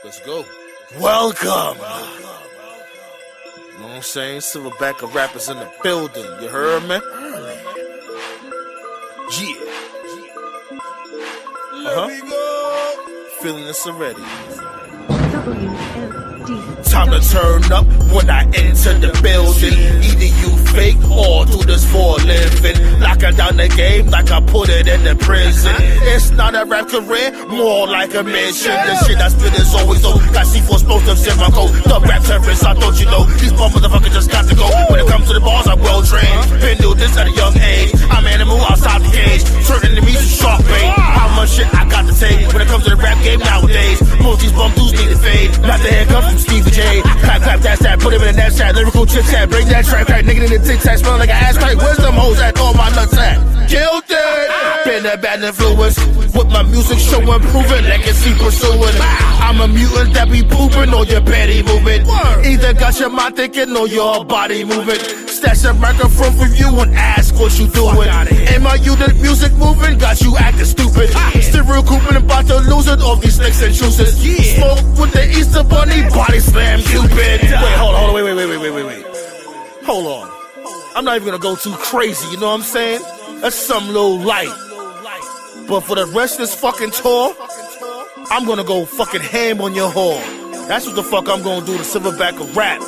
Let's go. Welcome. You know what I'm saying? Silverback of rappers in the building. You heard me? Yeah. Feeling this already. Time to turn up when I enter the building. Either you fake or do this for a living. Locking down the game like I put it in the prison. It's not a rap career, more like a mission. The shit I spit is always low. Got C4 explosives in my coat. The rap terrorists, I thought you know. These bum motherfuckers just got to go. When it comes to the bars, I'm well trained. Been doing this at a young age. I'm animal outside the cage. Turning enemies to shark bait. How much shit I got to take when it comes to the rap game nowadays. Most these bum dudes need to fade. Not the haircut from Stevie J. Clap, clap, that's that, put him in that chat. Lyrical chit chat, bring that track back. Nigga in the tic tac, smelling like an ass crack. Where's them hoes at? All my nuts at? Guilty! Been a bad influence. With my music showing, proving, legacy pursuing. I'm a mutant that be pooping on your petty movement. Either got your mind thinking or your body moving. Stash a microphone for you and ask what you doing. Am I you the music moving? Got you acting stupid. Still recouping, about to lose it off these slicks and juices. Smoke with the Easter Bunny, body slam Cupid. Wait, hold on, wait. Hold on. I'm not even gonna go too crazy, you know what I'm saying? That's some little light. But for the rest of this fucking tour, I'm gonna go fucking ham on your whore. That's what the fuck I'm gonna do to Silverback of rap.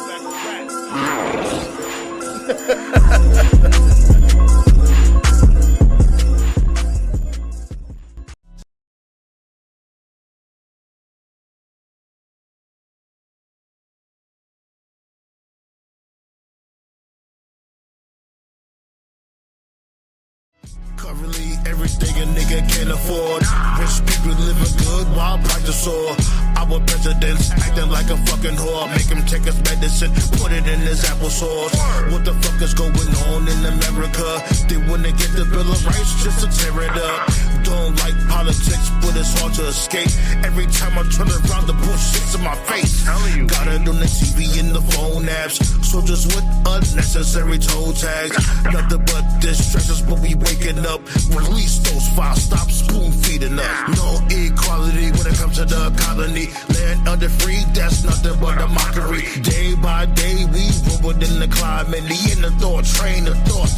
Currently, everything a nigga can afford. Rich people living good while practice sore. Our presidents acting like a fucking whore. Make him take his medicine, put it in his applesauce. What the fuck is going on in America? They wanna get the Bill of Rights just to tear it up. Don't like politics, but it's hard to escape. Every time I turn around, the bullshit's in my face. Got it on the TV and the phone apps. Soldiers with unnecessary toe tags. Nothing but distractions, but we waking up. Release those files, stop spoon feeding us. No equality when it comes to the colony. Land under free, that's nothing but a mockery. Day by day, we rule within the climate. The inner thought, train of thought.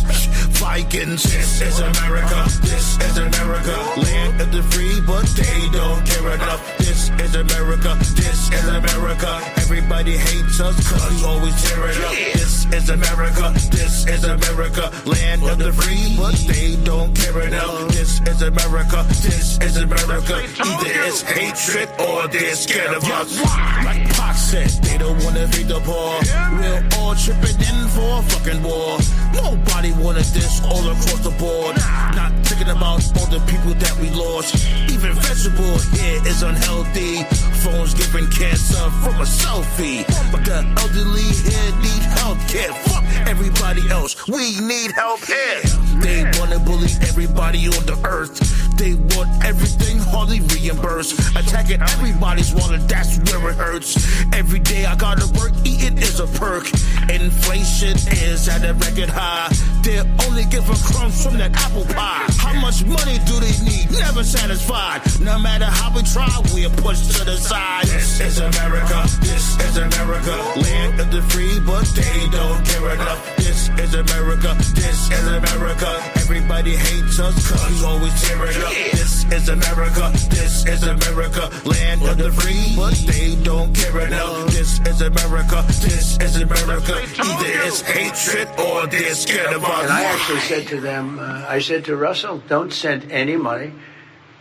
Vikings, this is America, this is America. Land of the free, but they don't care enough. This is America, this is America. Everybody hates us, cause we always tear it up. This is America, this is America. Land of the free, but they don't care enough. This is America, this is America. Either it's hatred or they're scared of us. Like Pac said, they don't wanna beat the poor. We're all tripping in for a fucking war. Nobody wanted this all across the board. Not thinking about all the people that we lost. Even vegetable here is unhealthy. Phones giving cancer from a selfie. But the elderly here need health care. Fuck everybody else, we need help here. They wanna bully everybody on the earth. They want everything hardly reimbursed. Attacking everybody's wallet, that's where it hurts. Every day I gotta work, eating is a perk. Inflation is at a record high. They're only giving crumbs from that apple pie. How much money do they need? Never satisfied. No matter how we try, we're pushed to the side. This is America, this is America. Land of the free, but they don't care enough. This is America, this is America. Everybody hates us, cause we always tear it up. This is America, this is America. Land of the free, but they don't care enough. This is America, this is America. Either it's hatred or they're scared of us. And I actually said to them, I said to Russell, don't send any money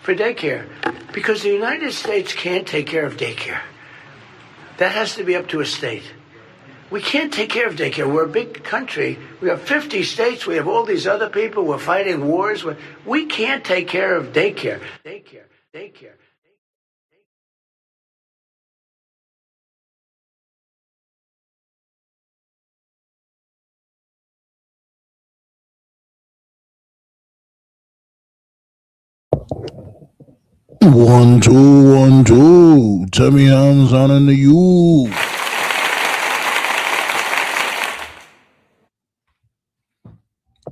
for daycare. Because the United States can't take care of daycare. That has to be up to a state. We can't take care of daycare. We're a big country. We have 50 states. We have all these other people. We're fighting wars. We can't take care of daycare. Daycare. 1, 2, 1, 2. Tell me how I'm sounding to you.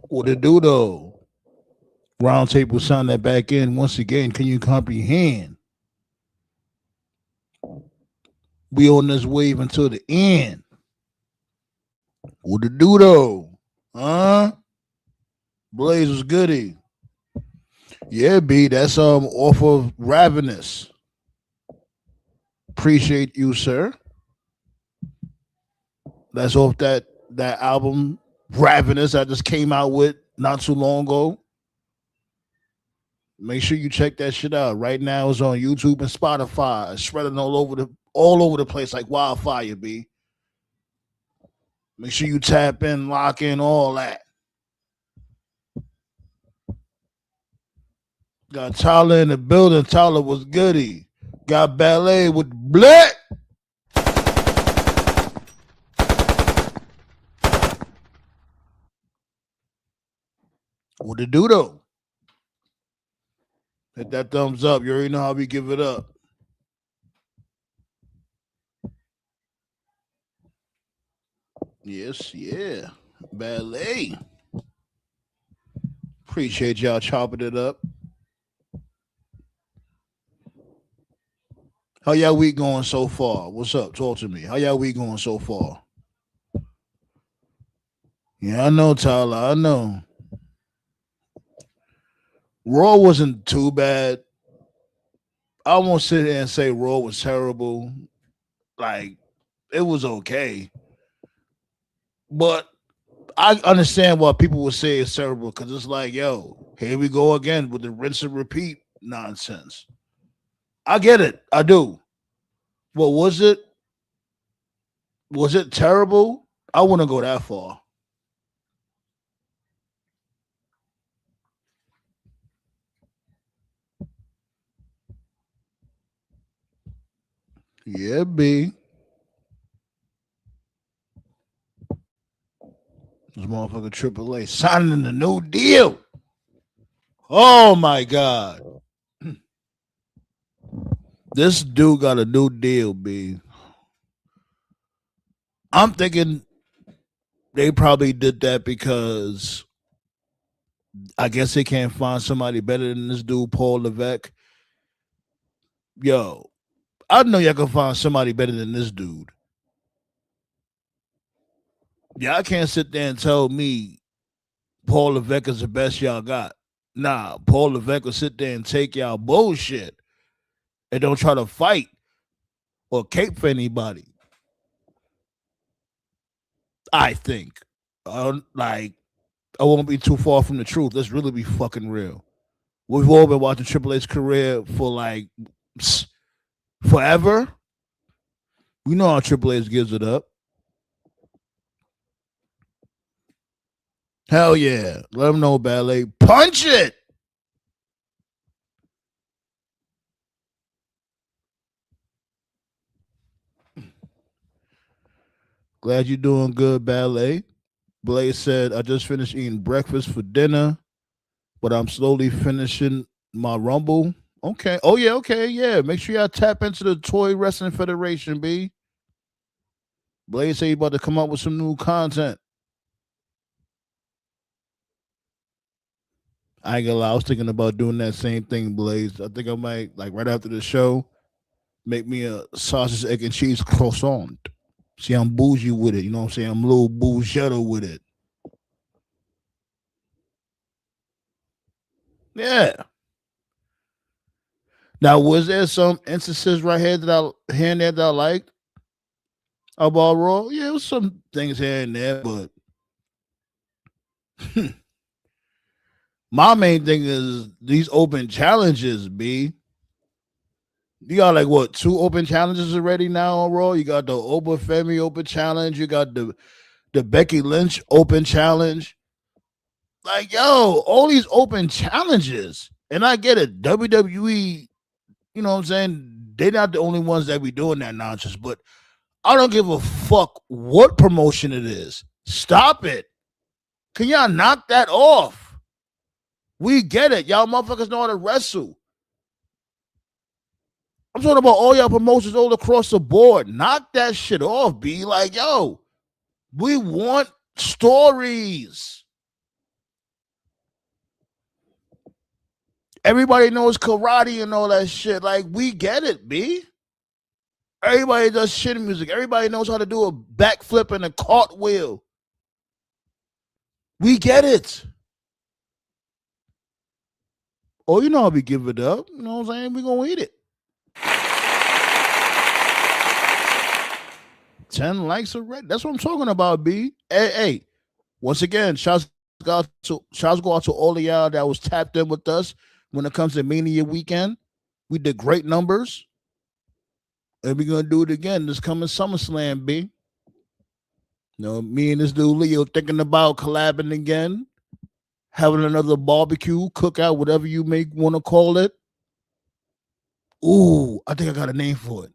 What it do though? Roundtable sound that back in once again. Can you comprehend? We on this wave until the end. What to do though? Huh? Blaze was goody. Yeah, B. That's off of Ravenous. Appreciate you, sir. That's off that album Ravenous I just came out with not too long ago. Make sure you check that shit out. Right now it's on YouTube and Spotify. It's spreading all over the place like wildfire, B. Make sure you tap in, lock in, all that. Got Tyler in the building. Tyler was goody. Got ballet with Black. What to do though? Hit that thumbs up. You already know how we give it up. Yes, yeah. Ballet. Appreciate y'all chopping it up. How y'all week going so far? What's up? Talk to me. How y'all week going so far? Yeah, I know, Tyler. I know. Raw wasn't too bad. I won't sit here and say Raw was terrible. Like, it was okay. But I understand why people would say it's terrible because it's like, yo, here we go again with the rinse and repeat nonsense. I get it. I do. Well, was it? Was it terrible? I wouldn't go that far. Yeah, B. This motherfucker Triple A signing the new deal. Oh my God. This dude got a new deal, B. I'm thinking they probably did that because I guess they can't find somebody better than this dude, Paul Levesque. Yo, I know y'all can find somebody better than this dude. Y'all can't sit there and tell me Paul Levesque is the best y'all got. Nah, Paul Levesque will sit there and take y'all bullshit and don't try to fight or cape for anybody. I think. Like, I won't be too far from the truth. Let's really be fucking real. We've all been watching Triple H's career for like forever. We know how Triple H gives it up. Hell yeah. Let them know, Ballet. Punch it. Glad you're doing good, Ballet. Blaze said, I just finished eating breakfast for dinner, but I'm slowly finishing my Rumble. Okay. Oh, yeah. Okay. Yeah. Make sure y'all tap into the Toy Wrestling Federation, B. Blaze said he about to come up with some new content. I ain't gonna lie. I was thinking about doing that same thing, Blaze. I think I might, like, right after the show, make me a sausage, egg, and cheese croissant. See, I'm bougie with it. You know what I'm saying? I'm a little bougetto with it. Yeah. Now, was there some instances right here that I liked about Raw? Yeah, it was some things here and there, but my main thing is these open challenges, B. You got like what, 2 open challenges already now on Raw? You got the Oba Femi open challenge, you got the Becky Lynch open challenge. Like, yo, all these open challenges. And I get it. WWE, you know what I'm saying? They're not the only ones that be doing that nonsense, but I don't give a fuck what promotion it is. Stop it. Can y'all knock that off? We get it. Y'all motherfuckers know how to wrestle. I'm talking about all y'all promotions all across the board. Knock that shit off, be like, yo, we want stories. Everybody knows karate and all that shit. Like, we get it, B. Everybody does shit music. Everybody knows how to do a backflip and a cartwheel. We get it. Oh, you know how we give it up. You know what I'm saying? We gonna eat it. 10 likes already. That's what I'm talking about, B. Hey. Once again, shouts go out to all of y'all that was tapped in with us when it comes to Mania weekend. We did great numbers. And we're gonna do it again this coming SummerSlam, B. You know, me and this dude Leo thinking about collabing again, having another barbecue, cookout, whatever you may want to call it. Ooh, I think I got a name for it.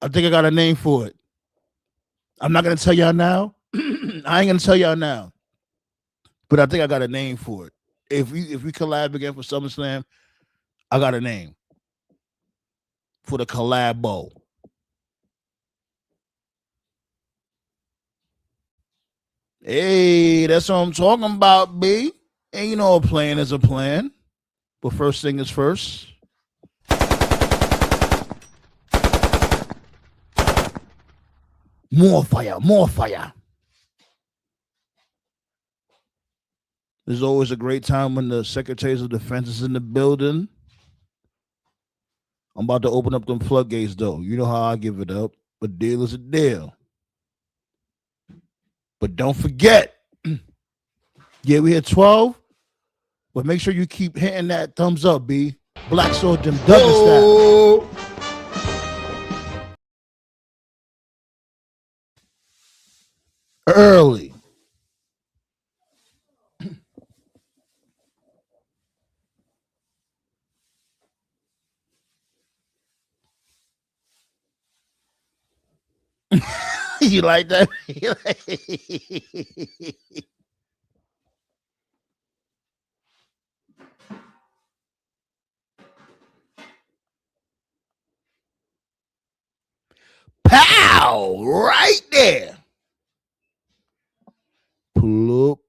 I'm not gonna tell y'all now. I ain't gonna tell y'all now. But I think I got a name for it. If we collab again for SummerSlam, I got a name for the collabo. Hey, that's what I'm talking about, B. And you know a plan is a plan. But first thing is first. More fire. There's always a great time when the Secretaries of Defense is in the building. I'm about to open up them floodgates, though. You know how I give it up. A deal is a deal. But don't forget, yeah, we hit 12. But make sure you keep hitting that thumbs up, B. Black Sword Jim Douglas style. Early. You like that? Pow! Right there. Pull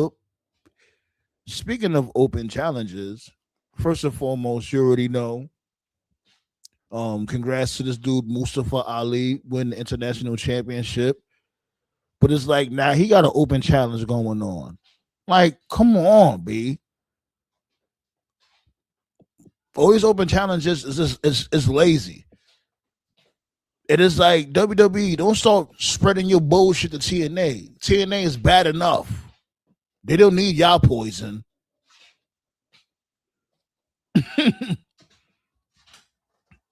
up. Speaking of open challenges, first and foremost, you already know. Congrats to this dude Mustafa Ali win the international championship. But it's like now he got an open challenge going on. Like, come on, B. All these open challenges is lazy. It is like WWE, don't start spreading your bullshit to TNA. TNA is bad enough. They don't need y'all poison.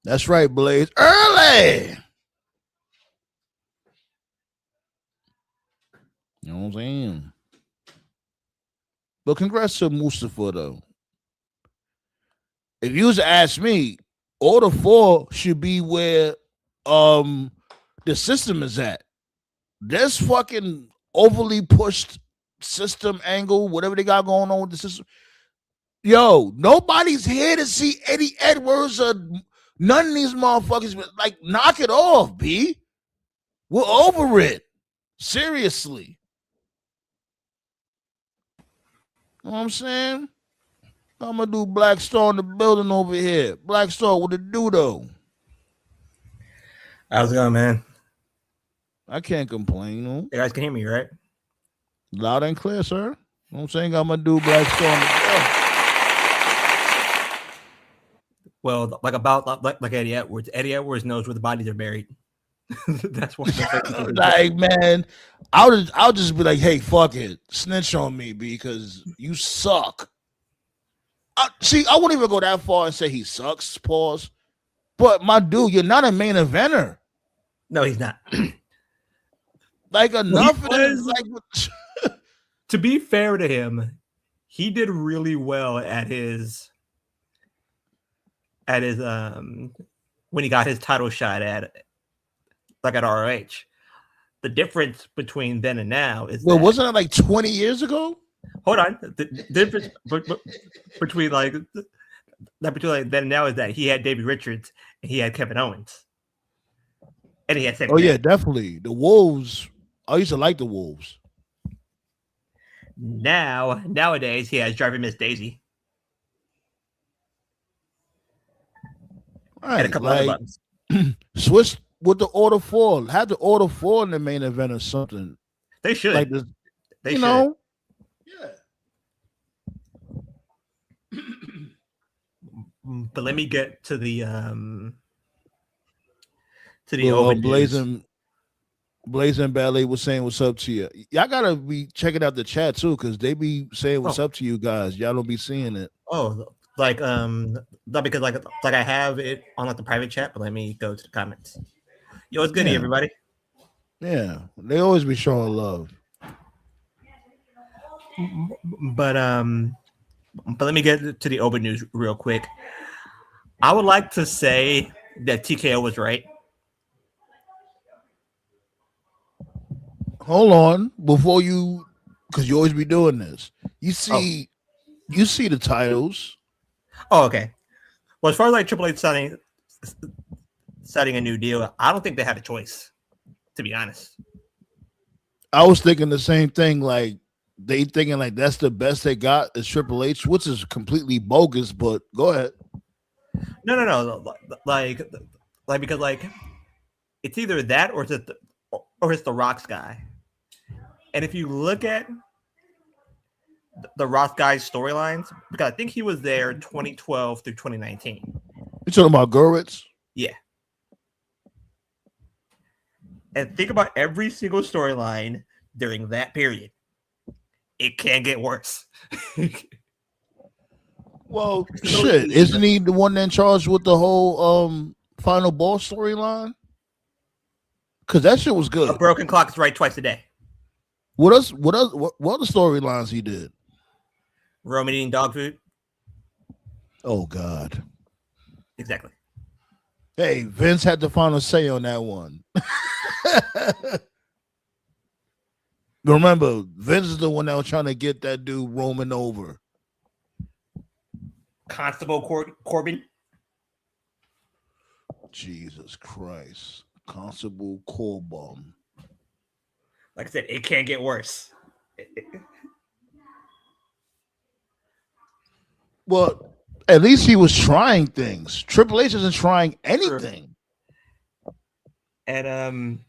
That's right, Blaze. Early. You know what I'm saying? But congrats to Mustafa, though. If you was to ask me, Order 4 should be where the system is at. This fucking overly pushed system angle, whatever they got going on with the system. Yo, nobody's here to see Eddie Edwards or none of these motherfuckers. Like, knock it off, B. We're over it. Seriously. You know what I'm saying? I'm gonna do Black Star in the building over here. Black Star, what it do though? How's it going, man? I can't complain. No? You guys can hear me, right? Loud and clear, sir. You know what I'm saying? I'm gonna do Black Star in the building. Well, like Eddie Edwards. Eddie Edwards knows where the bodies are buried. That's why. Like, man, I'll just be like, hey, fuck it, snitch on me because you suck. See, I wouldn't even go that far and say he sucks. Pause. But my dude, you're not a main eventer. No, he's not. Like enough of this. Like, to be fair to him, he did really well at his when he got his title shot at ROH. The difference between then and now is wasn't it like 20 years ago? Hold on. The difference between then and now is that he had Davey Richards and he had Kevin Owens. And he had Sami Zayn. Yeah, definitely. The Wolves. I used to like the Wolves. Nowadays he has Driving Miss Daisy. and a Right, couple other like buttons. switch with the order 4. Have the order 4 in the main event or something They should. like this. They You should. know, yeah. But let me get to the Well, open news. Blazing Ballet was saying what's up to you. Y'all gotta be checking out the chat too, because they be saying what's up to you guys. Y'all don't be seeing it. Oh, like not because like I have it on like the private chat, but let me go to the comments. Yo, it's good, everybody. Yeah, they always be showing love. But let me get to the open news real quick. I would like to say that TKO was right. Hold on, before you, because you always be doing this. You see the titles. Oh, okay. Well, as far as like Triple H signing a new deal, I don't think they had a choice, to be honest. I was thinking the same thing. Like they thinking like that's the best they got is Triple H, which is completely bogus. But go ahead. No. Like because like it's either that or it's the Rock's guy. And if you look at the Rock guy's storylines, because I think he was there 2012 through 2019. You talking about Gurwitz? Yeah. And think about every single storyline during that period. It can get worse. Well, shit, isn't he the one in charge with the whole final ball storyline? Because that shit was good. A broken clock is right twice a day. What other storylines he did? Roman eating dog food. Oh God. Exactly. Hey, Vince had the final say on that one. Remember, Vince is the one that was trying to get that dude Roman over. Constable Corbin. Jesus Christ. Constable Corbin. Like I said, it can't get worse. Well, at least he was trying things. Triple H isn't trying anything. And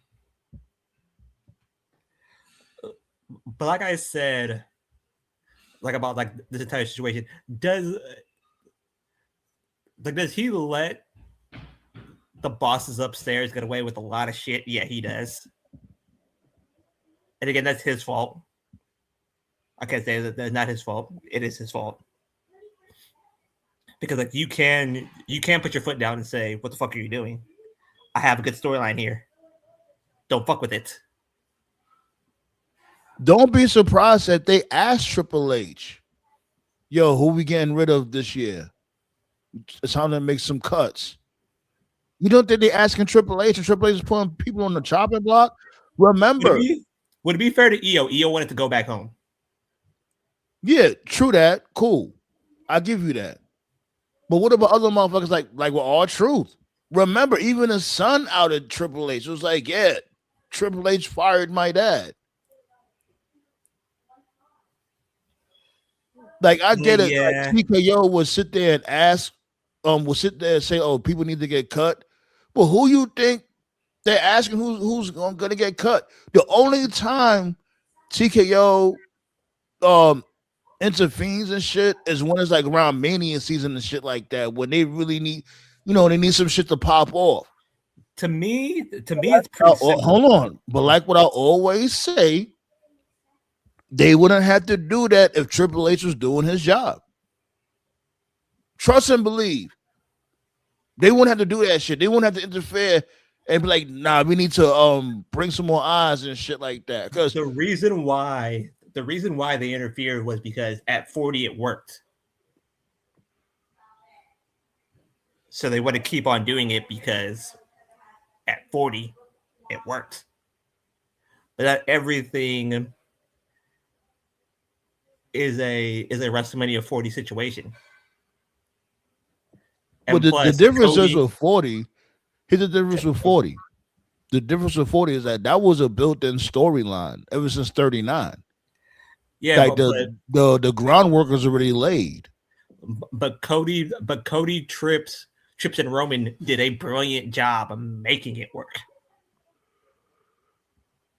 but like I said, like about like this entire situation, does he let the bosses upstairs get away with a lot of shit? Yeah, he does. And again, that's his fault. I can't say that that's not his fault. It is his fault. Because like you can put your foot down and say, what the fuck are you doing? I have a good storyline here. Don't fuck with it. Don't be surprised that they asked Triple H, yo, who we getting rid of this year? It's time to make some cuts. You don't think they asking Triple H and Triple H is putting people on the chopping block? Remember. Would it be fair to EO? EO wanted to go back home. Yeah, true that. Cool. I give you that. But what about other motherfuckers like with all truth? Remember, even his son outed Triple H. It was like, yeah, Triple H fired my dad. Like, I get it. Yeah. Like, TKO would sit there and ask, will sit there and say, oh, people need to get cut. But who you think they're asking who's going to get cut? The only time TKO intervenes and shit is when it's like around Mania season and shit like that, when they really need, they need some shit to pop off. To me, it's pretty simple. Hold on. But like what I always say, they wouldn't have to do that if Triple H was doing his job. Trust and believe. They wouldn't have to do that shit. They wouldn't have to interfere and be like, nah, we need to bring some more eyes and shit like that. Because the reason why they interfered was because at 40 it worked. So they want to keep on doing it because at 40 it worked. But not everything is a WrestleMania 40 situation. But the difference is with 40. Here's the difference with 40. The difference with 40 is that was a built-in storyline ever since 39. Yeah, like the groundwork is already laid. But Cody trips Trips and Roman did a brilliant job of making it work.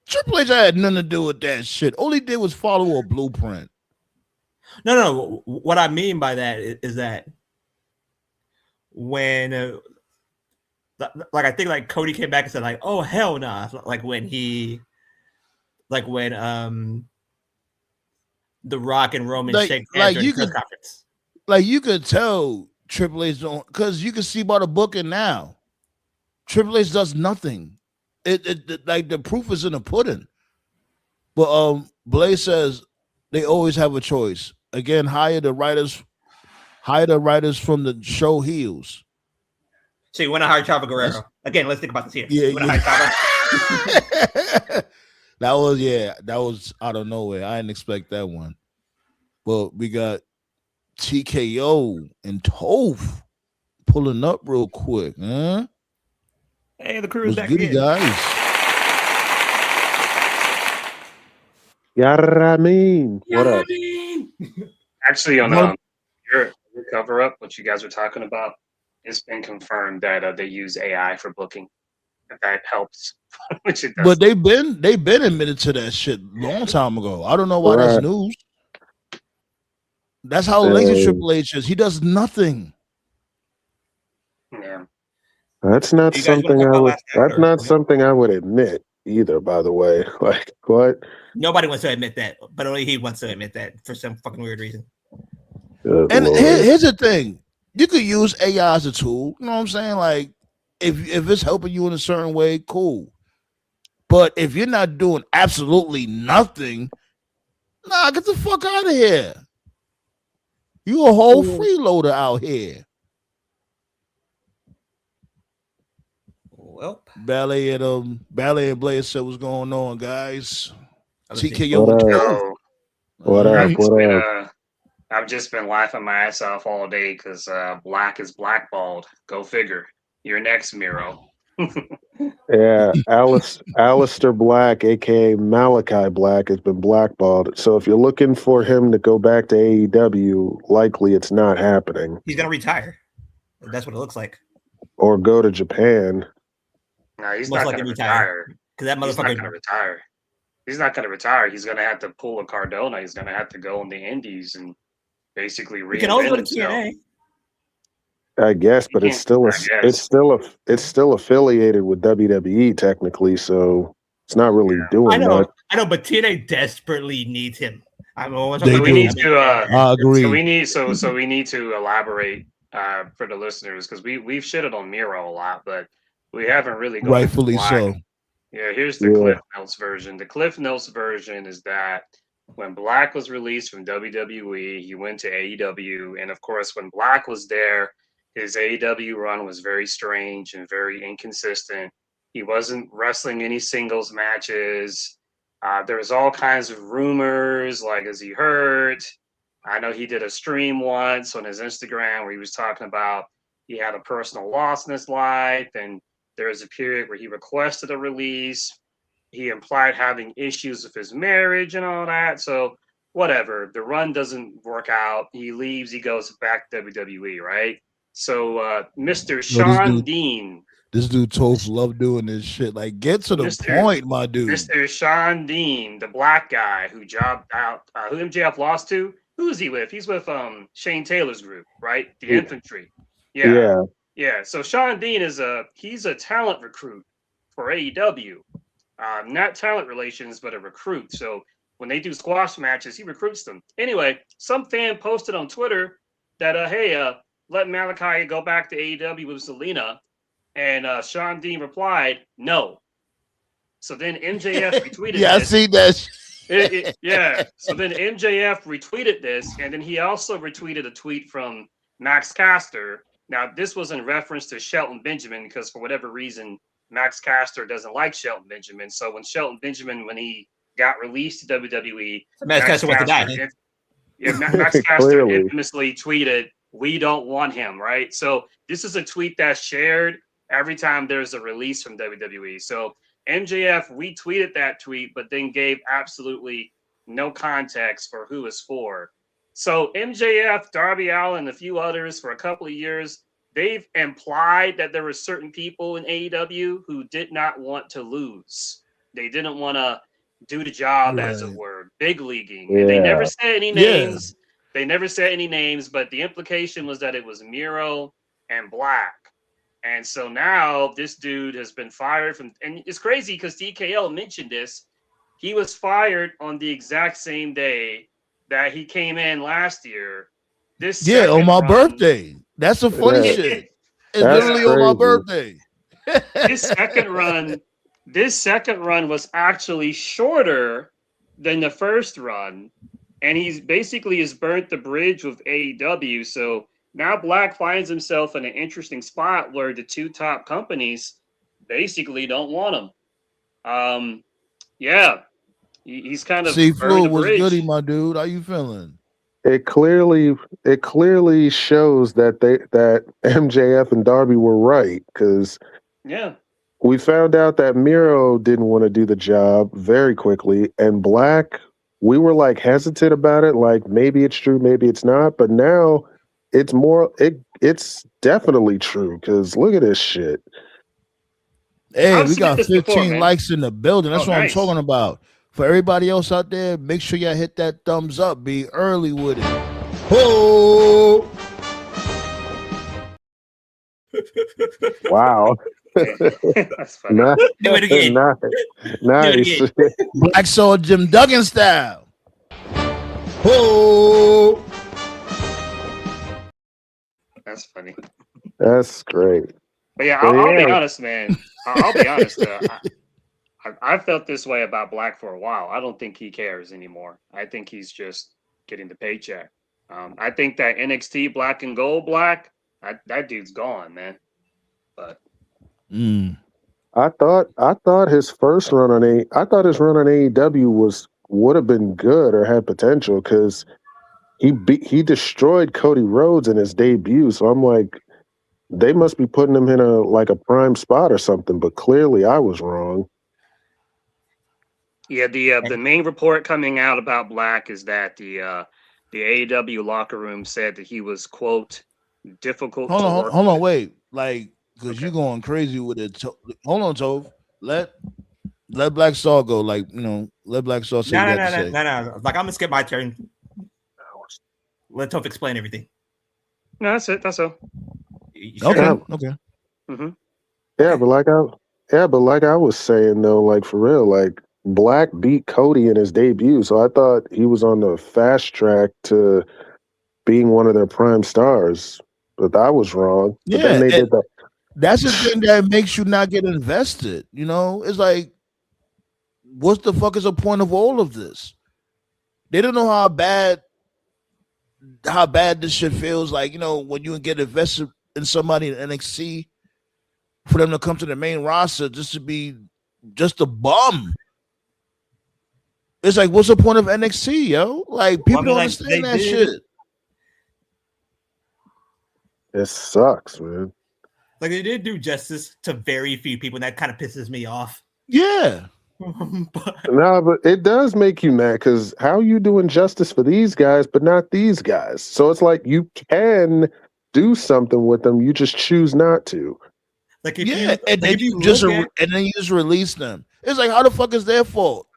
Triple H had nothing to do with that shit. All he did was follow a blueprint. No. What I mean by that is that when, like, I think like Cody came back and said like, "Oh hell nah!" Like when The Rock and Roman shake hands during the press conference. Like you could tell Triple H don't, because you can see by the booking now. Triple H does nothing. It like the proof is in the pudding. But Blaze says they always have a choice. Again, hire the writers from the show heels. So you want to hire Chavo Guerrero. Again, let's think about this here. Yeah. That was out of nowhere. I didn't expect that one. But we got TKO and Toph pulling up real quick, huh? Hey, the crew is back again, guys. Yaramin. What up? Actually, on your cover up, what you guys were talking about, it's been confirmed that they use AI for booking. That helps. Which it does. But they've been admitted to that shit long time ago. I don't know why that's news. That's how lazy Triple H is. He does nothing. Yeah. That's not something I would. That's not something I would admit either. By the way, like what? Nobody wants to admit that, but only he wants to admit that for some fucking weird reason. And here's the thing: you could use AI as a tool. You know what I'm saying? Like, if it's helping you in a certain way, cool. But if you're not doing absolutely nothing, nah, get the fuck out of here. You a whole freeloader out here. Well, Ballet and Blaze said what's going on, guys. TKO. What up? I've just been laughing my ass off all day because Black is blackballed. Go figure. You're next, Miro. Yeah, Alistair Black, aka Malachi Black, has been blackballed. So if you're looking for him to go back to AEW, likely it's not happening. He's gonna retire. That's what it looks like. Or go to Japan. No, he's not going to retire. Because that motherfucker. He's not going to retire. He's not going to retire. He's going to have to pull a Cardona. He's going to have to go in the Indies and basically reinvent He can always go to himself. TNA. I guess, but it's still affiliated with WWE technically, so it's not really doing that. I know, but TNA desperately needs him. I agree. So we need to elaborate for the listeners because we've shitted on Miro a lot, but we haven't really gone rightfully so. Yeah, here's the Cliff Notes version. The Cliff Notes version is that when Black was released from WWE, he went to AEW, and of course, when Black was there, his AEW run was very strange and very inconsistent. He wasn't wrestling any singles matches. There was all kinds of rumors, like, is he hurt? I know he did a stream once on his Instagram where he was talking about he had a personal loss in his life, and there was a period where he requested a release. He implied having issues with his marriage and all that. So whatever, the run doesn't work out. He leaves, he goes back to WWE, right? So Mr. Sean Dean. This dude Toph love doing this shit. Like, get to the point, my dude. Mr. Sean Dean, the black guy who jobbed out, who MJF lost to. Who is he with? He's with Shane Taylor's group, right? The Infantry. Yeah. So Sean Dean he's a talent recruit for AEW. Not talent relations, but a recruit. So when they do squash matches, he recruits them. Anyway, some fan posted on Twitter that let Malachi go back to AEW with Zelina. And Sean Dean replied, no. So then MJF retweeted this. I see that. So then MJF retweeted this, and then he also retweeted a tweet from Max Caster. Now, this was in reference to Shelton Benjamin, because for whatever reason, Max Caster doesn't like Shelton Benjamin. So when Shelton Benjamin, when he got released to WWE, Max Caster went to die. Max Caster infamously tweeted, "We don't want him," right? So this is a tweet that's shared every time there's a release from WWE. So MJF retweeted that tweet, but then gave absolutely no context for who it's for. So MJF, Darby Allin, and a few others for a couple of years they've implied that there were certain people in AEW who did not want to lose. They didn't want to do the job, as it were, big leaguing. And they never Yeah. said any names. They never said any names, but the implication was that it was Miro and Black. And so now this dude has been fired from, and it's crazy because DKL mentioned this. He was fired on the exact same day that he came in last year. This on my run, birthday. That's the funny Yeah. shit. It's That's literally on my crazy. birthday. this second run was actually shorter than the first run, and he's basically has burnt the bridge with AEW. So now Black finds himself in an interesting spot where the two top companies basically don't want him. Yeah, he's kind of See, burned Flu, the what's bridge. goody, my dude? How you feeling? It clearly shows that that MJF and Darby were right, because Yeah, we found out that Miro didn't want to do the job very quickly, and Black, we were like hesitant about it, like maybe it's true, maybe it's not, but now it's more it's definitely true, because look at this shit. Hey, I've we seen got this 15 before, man. likes in the building. That's Oh, what nice. I'm talking about. For everybody else out there, make sure y'all hit that thumbs up. Be early with it. Oh, Wow. That's funny. Do it again. Nice. Black Soul Jim Duggan style. Oh, That's funny. That's great. But yeah, But I'll be yeah. honest, man. I'll be honest. I felt this way about Black for a while. I don't think he cares anymore. I think he's just getting the paycheck. I think that NXT Black and Gold Black, that dude's gone, man. But I thought his first run on his run on AEW would have been good or had potential, because he destroyed Cody Rhodes in his debut. So I'm like, they must be putting him in a prime spot or something. But clearly, I was wrong. yeah, the main report coming out about Black is that the AEW locker room said that he was, quote, difficult to work hold on, with. wait. Like, because Okay. you're going crazy with it. Hold on, Tove. Let Black Star go. Like, let Black Star say what he had to say. No. Like, I'm gonna skip my turn. Let Toph explain everything. No, that's it. That's all. Okay. Mm-hmm. Yeah, but like I was saying though, like for real, like Black beat Cody in his debut, so I thought he was on the fast track to being one of their prime stars. But I was wrong. But then they did that. That's the thing that makes you not get invested. It's like, what's the fuck is the point of all of this? They don't know how bad this shit feels. Like, when you get invested in somebody in NXT, for them to come to the main roster just to be just a bum. It's like, what's the point of NXT, yo? Like, people don't understand that shit. It sucks, man. Like, they did do justice to very few people, and that kind of pisses me off. Yeah. But it does make you mad, because how are you doing justice for these guys but not these guys? So it's like you can do something with them, you just choose not to. Like, and then you just release them. It's like, how the fuck is their fault?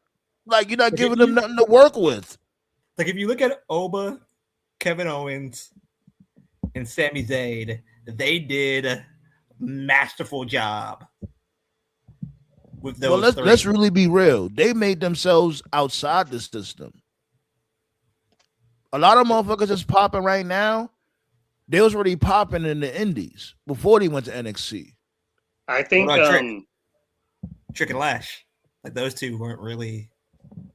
Like, you're not giving them nothing to work with. Like, if you look at Oba, Kevin Owens, and Sami Zayn, they did a masterful job with those. Well, let's really be real. They made themselves outside the system. A lot of motherfuckers that's popping right now, they was already popping in the indies before they went to NXT. I think Trick and Lash, like those two weren't really.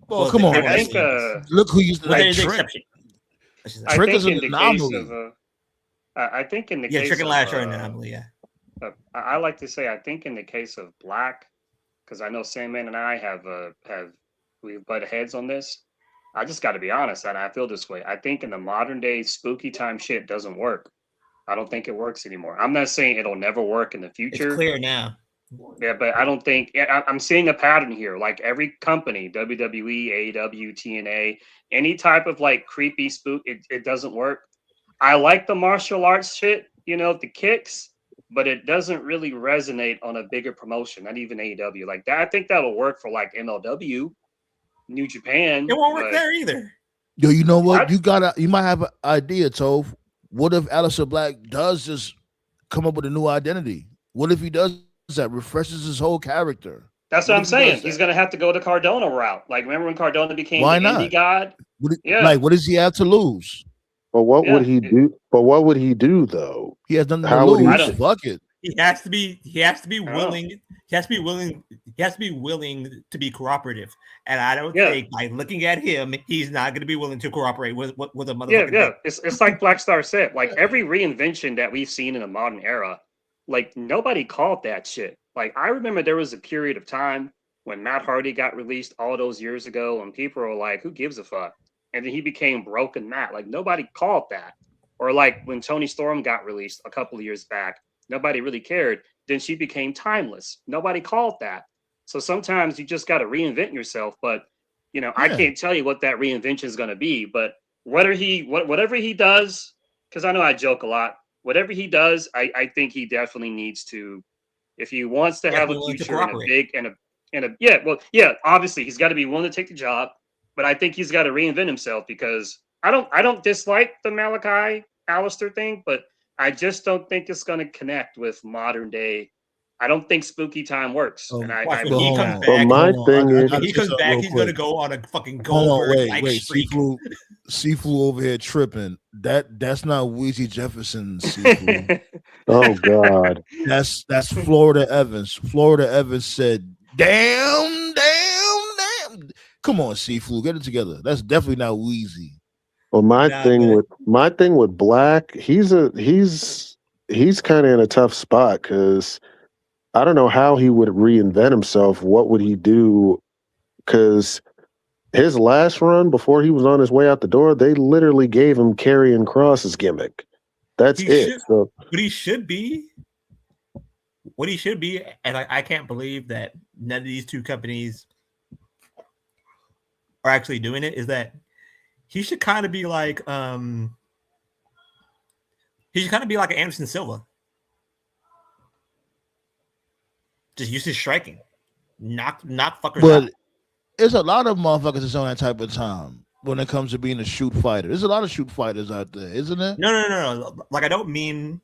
Well, come on. I think look who used to like Trick. Trick is an anomaly. I think in the case Trick and of, Lash are an anomaly. Yeah. I like to say I think in the case of Black, because I know Sandman and I have we butt heads on this. I just got to be honest, and I feel this way. I think in the modern day spooky time shit doesn't work. I don't think it works anymore. I'm not saying it'll never work in the future. It's clear now. Yeah, but I don't think I'm seeing a pattern here. Like every company, WWE, AEW, TNA, any type of like creepy spook, it doesn't work. I like the martial arts shit. the kicks, but it doesn't really resonate on a bigger promotion, not even AEW. Like that, I think that'll work for like MLW, New Japan. It won't work there either. Yo, you know what? You might have an idea, Toph. What if Aleister Black does just come up with a new identity? What if he does that, refreshes his whole character? That's what I'm saying. He's gonna have to go the Cardona route. Like, remember when Cardona became Why the not? indie god? What does he have to lose? But what would he do? But what would he do though? He has nothing to lose. Fuck it. He has to be willing. He has to be willing. He has to be willing to be cooperative. And I don't think by looking at him, he's not going to be willing to cooperate with a motherfucker. Yeah. It's like Black Star said. Like every reinvention that we've seen in the modern era, like nobody called that shit. Like I remember there was a period of time when Matt Hardy got released all those years ago, and people were like, "Who gives a fuck?" And then he became Broken Matt. Like nobody called that. Or like when Toni Storm got released a couple of years back, nobody really cared. Then she became Timeless. Nobody called that. So sometimes you just got to reinvent yourself. But I can't tell you what that reinvention is going to be. But whatever he does, because I know I joke a lot. Whatever he does, I think he definitely needs to, if he wants to have a future in a big obviously he's got to be willing to take the job. But I think he's got to reinvent himself, because I don't dislike the Malachi Aleister thing, but I just don't think it's going to connect with modern day. I don't think Spooky Time works. When he comes back, he's going to go on a fucking Goldberg streak. Sifu over here tripping. That's not Weezy Jefferson. Sifu. Oh God, that's Florida Evans. Florida Evans said, "Damn." Come on, Sifu, get it together. That's definitely not Weezy. Well, my thing with Black, he's kind of in a tough spot, because I don't know how he would reinvent himself. What would he do? Because his last run before he was on his way out the door, they literally gave him Karrion Kross's gimmick. That's it. What he should be, and I can't believe that none of these two companies are actually doing it, is that he should kind of be like an Anderson Silva. Just use his striking. Knock fuckers out. There's a lot of motherfuckers that's on that type of time when it comes to being a shoot fighter. There's a lot of shoot fighters out there, isn't there? No. Like, I don't mean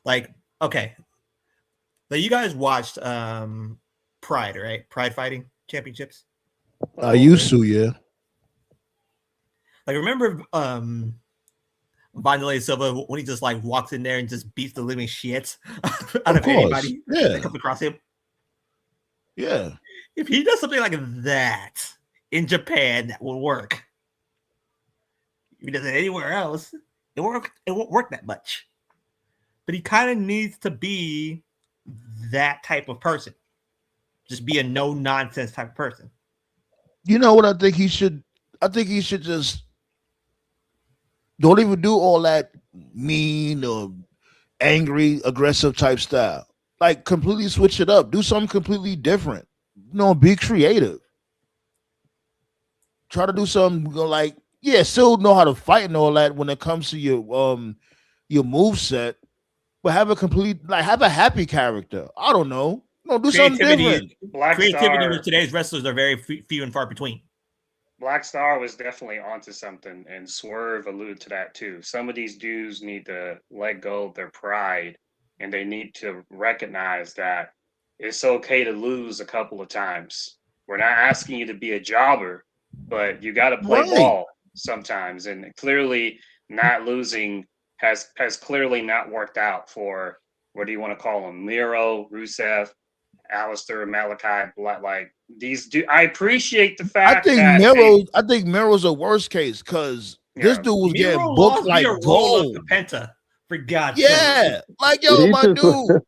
like, okay. Like, you guys watched Pride, right? Pride Fighting Championships? I used to, yeah. Like, remember Vanderlei Silva when he just like walks in there and just beats the living shit out of anybody that comes across him? Yeah. If he does something like that in Japan, that will work. If he does it anywhere else, it won't work that much. But he kind of needs to be that type of person. Just be a no-nonsense type of person. You know what I think he should? I think he should just don't even do all that mean or angry, aggressive type style. Like, completely switch it up. Do something completely different. Be creative. Try to do something like, still know how to fight and all that when it comes to your move set, but have a happy character. I don't know. Do something different. Creativity with today's wrestlers are very few and far between. Black Star was definitely onto something, and Swerve alluded to that too. Some of these dudes need to let go of their pride, and they need to recognize that it's okay to lose a couple of times. We're not asking you to be a jobber, but you got to play ball sometimes. And clearly, not losing has clearly not worked out for, what do you want to call them? Miro, Rusev, Aleister, Malachi, like these do. I appreciate the fact I think Miro's a worst case, because this dude was getting booked like gold. Penta, for God's sake. Yeah, like, yo, my dude, you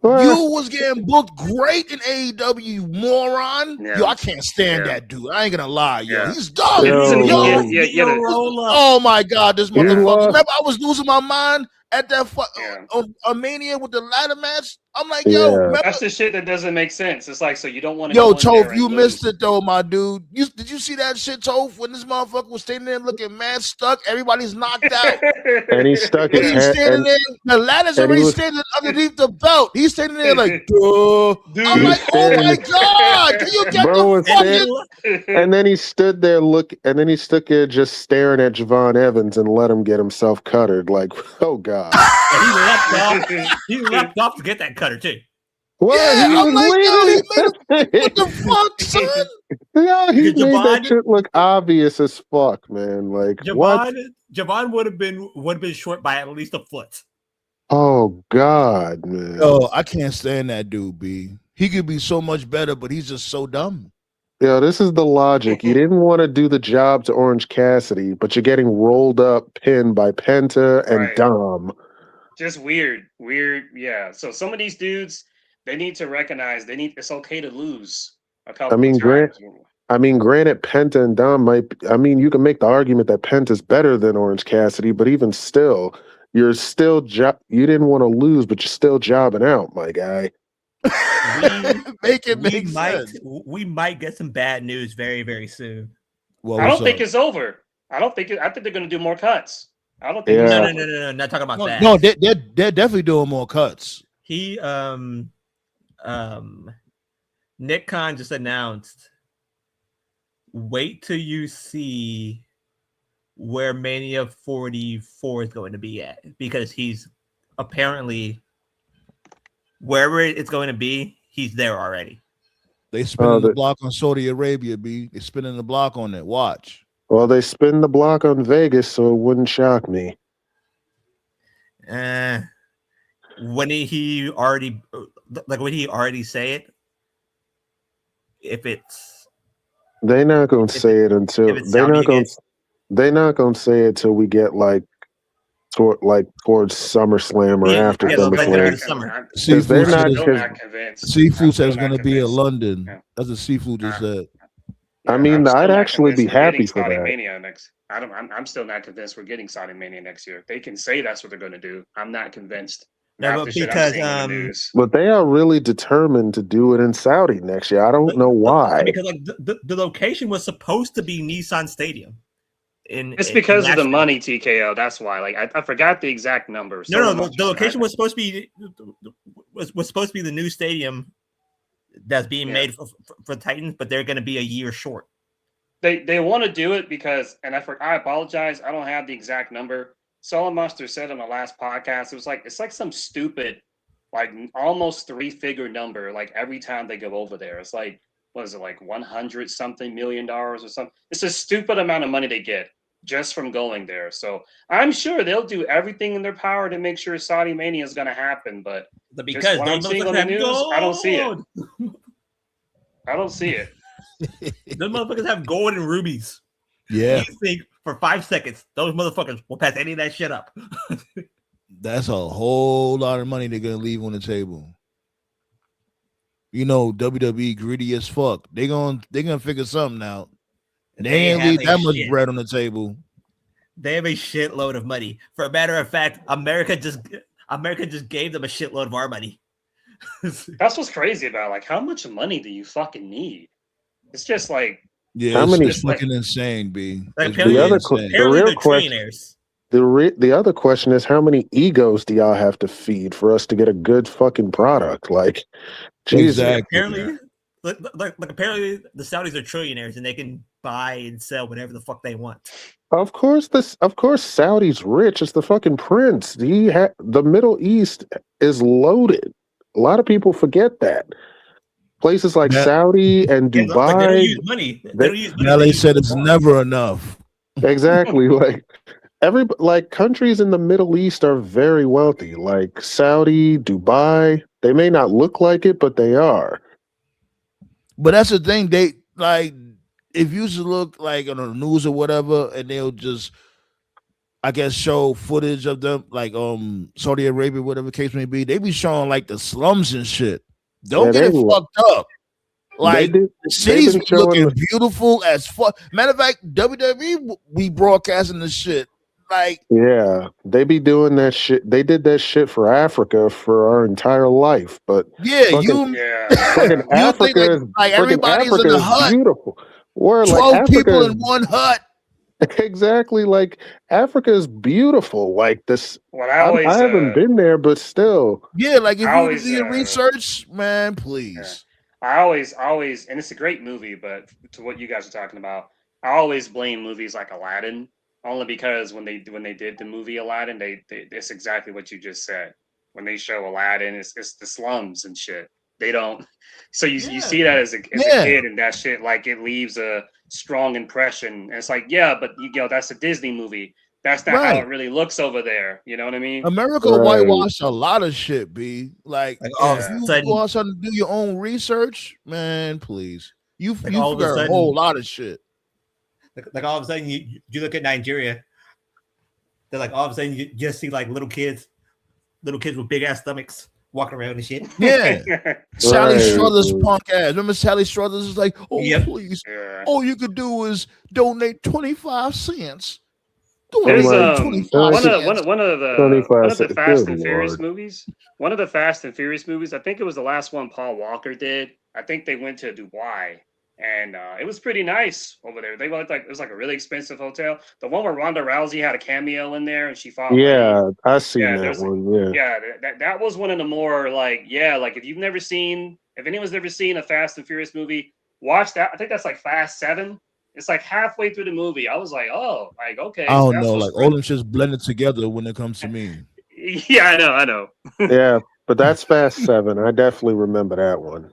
was getting booked great in AEW, you moron. Yeah. Yo, I can't stand that dude. I ain't gonna lie, yo, he's dumb. Oh my God, this motherfucker. Remember, I was losing my mind at that Mania with the ladder match. I'm like, Yeah. yo, remember? That's the shit that doesn't make sense. It's like, so you don't want to Yo, go in there Toph, and you lose. missed it though, my dude. Did you see that shit, Toph? When this motherfucker was standing there looking mad stuck, everybody's knocked out. And he stuck his And he's head. standing there. The ladder's and he already was- standing underneath the belt. He's standing there like, duh. Dude. I'm like, oh my standing- god, can you get Bro was the fucking? And then he stood there just staring at Javon Evans and let him get himself cuttered. Like, oh god. He leapt off to get that cutter too. What? Yeah, He I'm was like, yo, he waiting. What the fuck, son? Yeah, he Because made that Javon- shit look obvious as fuck, man. Like, what? Javon would have been short by at least a foot. Oh god, man. Yo, I can't stand that dude, B. He could be so much better, but he's just so dumb. Yo, this is the logic. You didn't want to do the job to Orange Cassidy, but you're getting rolled up, pinned by Penta and Right. Dom. Just weird. Yeah. So some of these dudes, they need to recognize it's okay to lose a couple I mean, of times. granted, Penta and Dom you can make the argument that Penta's better than Orange Cassidy, but even still, you're still you didn't want to lose, but you're still jobbing out, my guy. Make it make sense. We might get some bad news very, very soon. Well, I don't what's think up? it's over. I think they're going to do more cuts. I don't think. Yeah. No. Not talking about that. No, they're definitely doing more cuts. He Nick Khan just announced, wait till you see where Mania 44 is going to be at, because he's apparently wherever it's going to be, he's there already. They spinning the block on Saudi Arabia, B. They spinning the block on it. Watch. Well, they spin the block on Vegas, so it wouldn't shock me. When he already say it? If it's They're not gonna say it until they're not gonna say it till we get towards SummerSlam or after SummerSlam. Seafood they're said convinced. Seafood said it's going to be in London. That's what Seafood just said. I mean, I'd actually be happy for Saudi that. Mania next. I'm still not convinced we're getting Saudi Mania next year. They can say that's what they're going to do. I'm not convinced. No, but because but they are really determined to do it in Saudi next year. I don't know why. Because the location was supposed to be Nissan Stadium. It's because of the money, TKO. That's why. Like I forgot the exact numbers. No, the location was supposed to be the new stadium that's being made for Titans, but they're going to be a year short. They want to do it because, and I apologize, I don't have the exact number. Solon Monster said on the last podcast, it's like some stupid, like almost 3-figure number. Like every time they go over there, it's like, what is it, like $100-something million or something? It's a stupid amount of money they get just from going there. So I'm sure they'll do everything in their power to make sure Saudi Mania is going to happen. But because what I'm seeing on the news, I don't see it. I don't see it. Those motherfuckers have gold and rubies. Yeah. You think for 5 seconds those motherfuckers will pass any of that shit up? That's a whole lot of money they're gonna leave on the table. You know, WWE greedy as fuck. They're gonna figure something out. They ain't leave that much bread on the table. They have a shitload of money. For a matter of fact, America just gave them a shitload of our money. That's what's crazy about it. Like, how much money do you fucking need? It's just like, yeah, it's fucking insane, B. Like, the other question is, how many egos do y'all have to feed for us to get a good fucking product? Like, Jesus. Exactly. Apparently, apparently the Saudis are trillionaires and they can buy and sell whatever the fuck they want. Of course, Saudi's rich. It's the fucking prince. The Middle East is loaded. A lot of people forget that. Places like Saudi and Dubai. They don't use money. They said it's never enough. Exactly. Like countries in the Middle East are very wealthy. Like Saudi, Dubai. They may not look like it, but they are. But that's the thing. They like, if you should look like on the news or whatever, and they'll just, I guess, show footage of them, like Saudi Arabia, whatever the case may be. They be showing like the slums and shit. Don't get it fucked up. Like the city's looking beautiful as fuck. Matter of fact, WWE be broadcasting this shit Like, yeah, they be doing that shit. They did that shit for Africa for our entire life, but yeah, fucking, fucking you think Africa is like freaking everybody's in Africa a is hut, beautiful. Where like 12 Africa people is in one hut. exactly like Africa is beautiful. Like this, What I haven't been there, but still, Yeah, like if I you were to always, do your research, man, yeah. please. I always, and it's a great movie, but to what you guys are talking about, I always blame movies like Aladdin, only because when they did the movie Aladdin, they it's exactly what you just said. When they show Aladdin, it's the slums and shit. They don't. So you see that as a Yeah. kid, and that shit like it leaves a strong impression. And it's like, yeah, but you know that's a Disney movie. That's not how Right. it really looks over there. You know what I mean? America Right. whitewashed a lot of shit, B. Like all of if a you sudden, go outside and do your own research, man, please. You Like, all of a forgot a sudden- whole lot of shit. like all of a sudden you look at Nigeria, they're like all of a sudden you just see like little kids with big ass stomachs walking around and shit. Yeah. Sally Right. Struthers punk ass. Remember Sally Struthers is like, oh Yep. please. Yeah. All you could do is donate 25 cents. There's Donate like, 25 cents. one of the 25 cents. Fast Good and Furious Lord. movies. One of the Fast and Furious movies. I think it was the last one Paul Walker did. I think they went to Dubai, and it was pretty nice over there. They went like it was like a really expensive hotel. The one where Ronda Rousey had a cameo in there, and she fought. Yeah, I seen that there's one. Yeah. yeah, that was one of the more like like if anyone's never seen a Fast and Furious movie, watch that. I think that's like Fast 7. It's like halfway through the movie. I was like, oh, like okay. I don't that's know. what's Like all them shit's blended together when it comes to me. Yeah, I know. Yeah, but that's Fast 7. I definitely remember that one.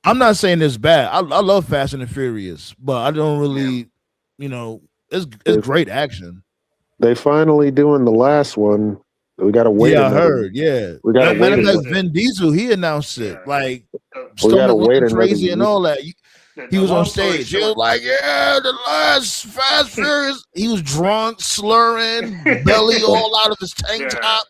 I'm not saying it's bad. I love Fast and the Furious, but I don't really, it's great action. They finally doing the last one. We gotta wait. Yeah, I heard. Yeah, We gotta matter of wait. fact, Vin Diesel he announced it. Yeah. Like We gotta stomach wait looking another crazy and year. all that. He was on stage. He was Short, like, "Yeah, the last Fast Furious." He was drunk, slurring, belly all out of his tank Yeah. top.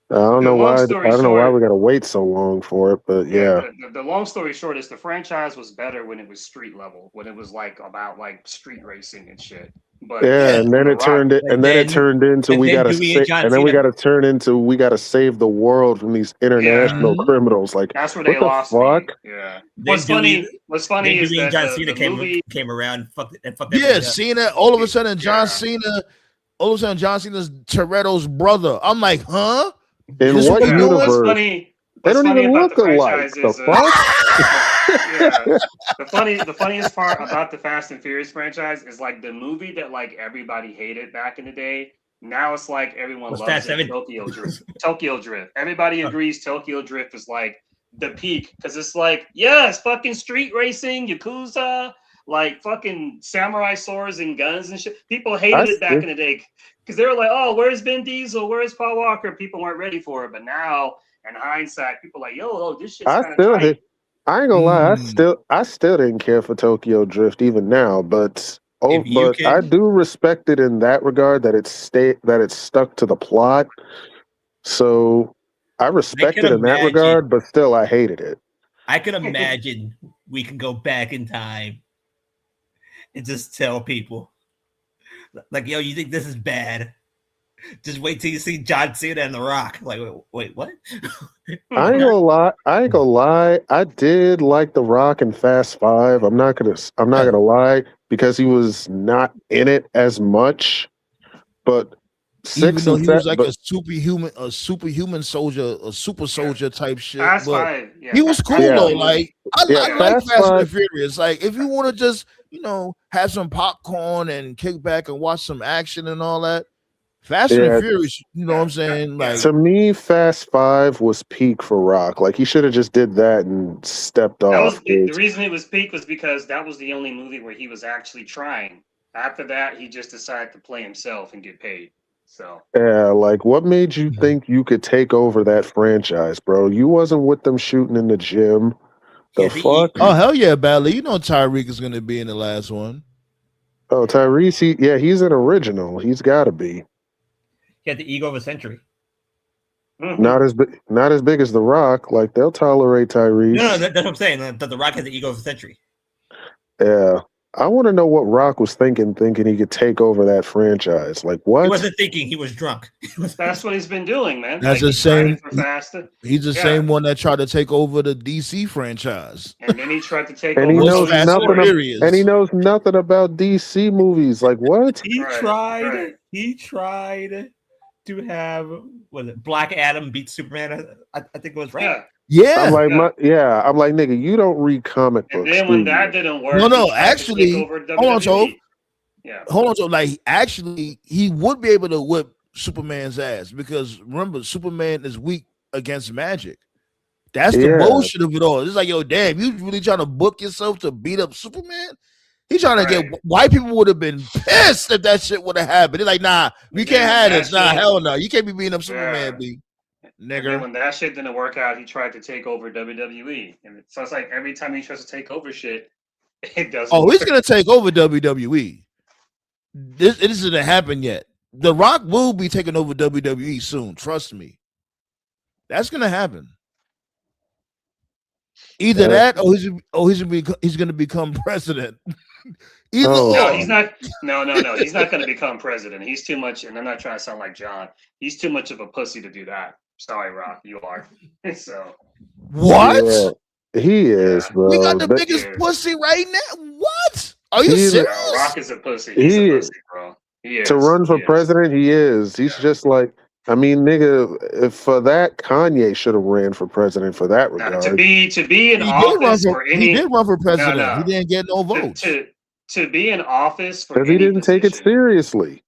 I don't know long why. I story don't know why short- we gotta wait so long for it, but yeah. The long story short is the franchise was better when it was street level, when it was like about like street racing and shit. But Yeah, and then The it turned it, and then it turned into we gotta turn into we gotta save the world from these international criminals. Like that's where what they the lost fuck? me. Yeah. Then What's funny is that John the Cena movie. came around and fucked Yeah, everything up. Cena. All of a sudden, John Cena's Toretto's brother. I'm like, huh? In This what what we doing? What's universe? funny? They What's don't funny even about look the alike. franchise The is, fuck? the funniest part about the Fast and Furious franchise is like the movie that like everybody hated back in the day. Now it's like everyone What's loves Fast it. 7? Tokyo Drift. Tokyo Drift. Everybody agrees Tokyo Drift is like the peak because it's like, yeah, it's fucking street racing, Yakuza, like fucking samurai swords and guns and shit. People hated it back in the day because they were like, oh, where's Vin Diesel? Where's Paul Walker? People weren't ready for it. But now, in hindsight, people are like, yo, this shit's kind of tight. I ain't gonna lie, I still didn't care for Tokyo Drift even now, but I do respect it in that regard that it's stuck to the plot. So I respect it in that regard, but still I hated it. I can imagine we can go back in time and just tell people like, yo, you think this is bad? Just wait till you see John Cena and The Rock. Like, wait, what? I ain't gonna lie. I did like The Rock in Fast 5. I'm not gonna lie because he was not in it as much. But even though he was like a superhuman soldier, a super soldier type shit. Fast but 5, yeah. He was cool though. Like I like Fast and the 5. Furious. Like if you want to just have some popcorn and kick back and watch some action and all that. Fast and the Furious, you know what I'm saying? Like to me, Fast 5 was peak for Rock. Like he should have just did that and stepped off. The reason it was peak was because that was the only movie where he was actually trying. After that, he just decided to play himself and get paid. So yeah, like what made you think you could take over that franchise, bro? You wasn't with them shooting in the gym. The fuck? Oh hell yeah, Badly. You know Tyreek is gonna be in the last one. Oh, Tyrese, he's an original. He's gotta be. He had the ego of a century. Not as big as The Rock. Like they'll tolerate Tyrese. No, that's what I'm saying. The Rock has the ego of a century. Yeah, I want to know what Rock was thinking he could take over that franchise. Like what? He wasn't thinking. He was drunk. That's what he's been doing, man. That's like, the same. He's the same one that tried to take over the DC franchise. And then he tried to take and over. He knows nothing. And he knows nothing about DC movies. Like what? He tried to have Black Adam beat Superman. I think it was right. Yeah. I'm like, nigga, you don't read comic books. And then when that didn't work, no, actually, hold on, Joe. Like, actually, he would be able to whip Superman's ass because remember, Superman is weak against magic. That's the bullshit of it all. It's like, yo, damn, you really trying to book yourself to beat up Superman? He's trying to get white people would have been pissed if that shit would have happened. They're like, nah, we can't have this. Nah, hell no. You can't be beating up Superman, B. Nigga. And when that shit didn't work out, he tried to take over WWE. And so it's like every time he tries to take over shit, it doesn't work. He's going to take over WWE. This isn't happen yet. The Rock will be taking over WWE soon. Trust me. That's going to happen. Either that or he's going to become president. No, he's not. No. He's not going to become president. He's too much, and I'm not trying to sound like John. He's too much of a pussy to do that. Sorry, Rock, you are. So what? Yeah, he is, bro. We got the biggest pussy right now. What? Are you serious? Rock is a pussy. He's a pussy, bro. He is. To run for president, he is. He's just like, I mean, nigga, if for that, Kanye should have ran for president for that regard. To be in office for any... He did run for president. No. He didn't get no votes. To be in office for because he didn't take it seriously.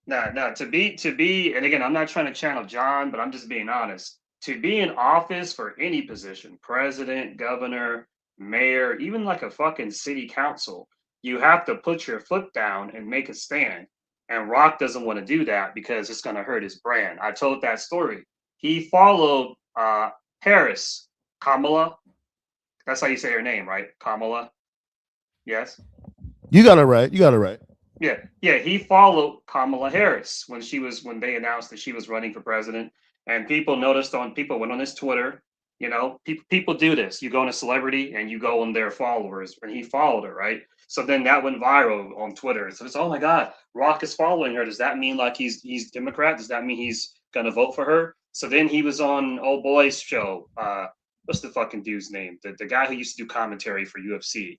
No. To be, and again, I'm not trying to channel John, but I'm just being honest. To be in office for any position, president, governor, mayor, even like a fucking city council, you have to put your foot down and make a stand. And Rock doesn't want to do that because it's going to hurt his brand. I told that story. He followed Harris, Kamala. That's how you say her name, right? Kamala. Yes. You got it right. Yeah. He followed Kamala Harris when they announced that she was running for president, and people went on his Twitter. You know, people do this. You go on a celebrity and you go on their followers, and he followed her, right? So then that went viral on Twitter. So it's, oh my God, Rock is following her. Does that mean like he's Democrat? Does that mean he's gonna vote for her? So then he was on old boy's show. What's the fucking dude's name? The guy who used to do commentary for UFC.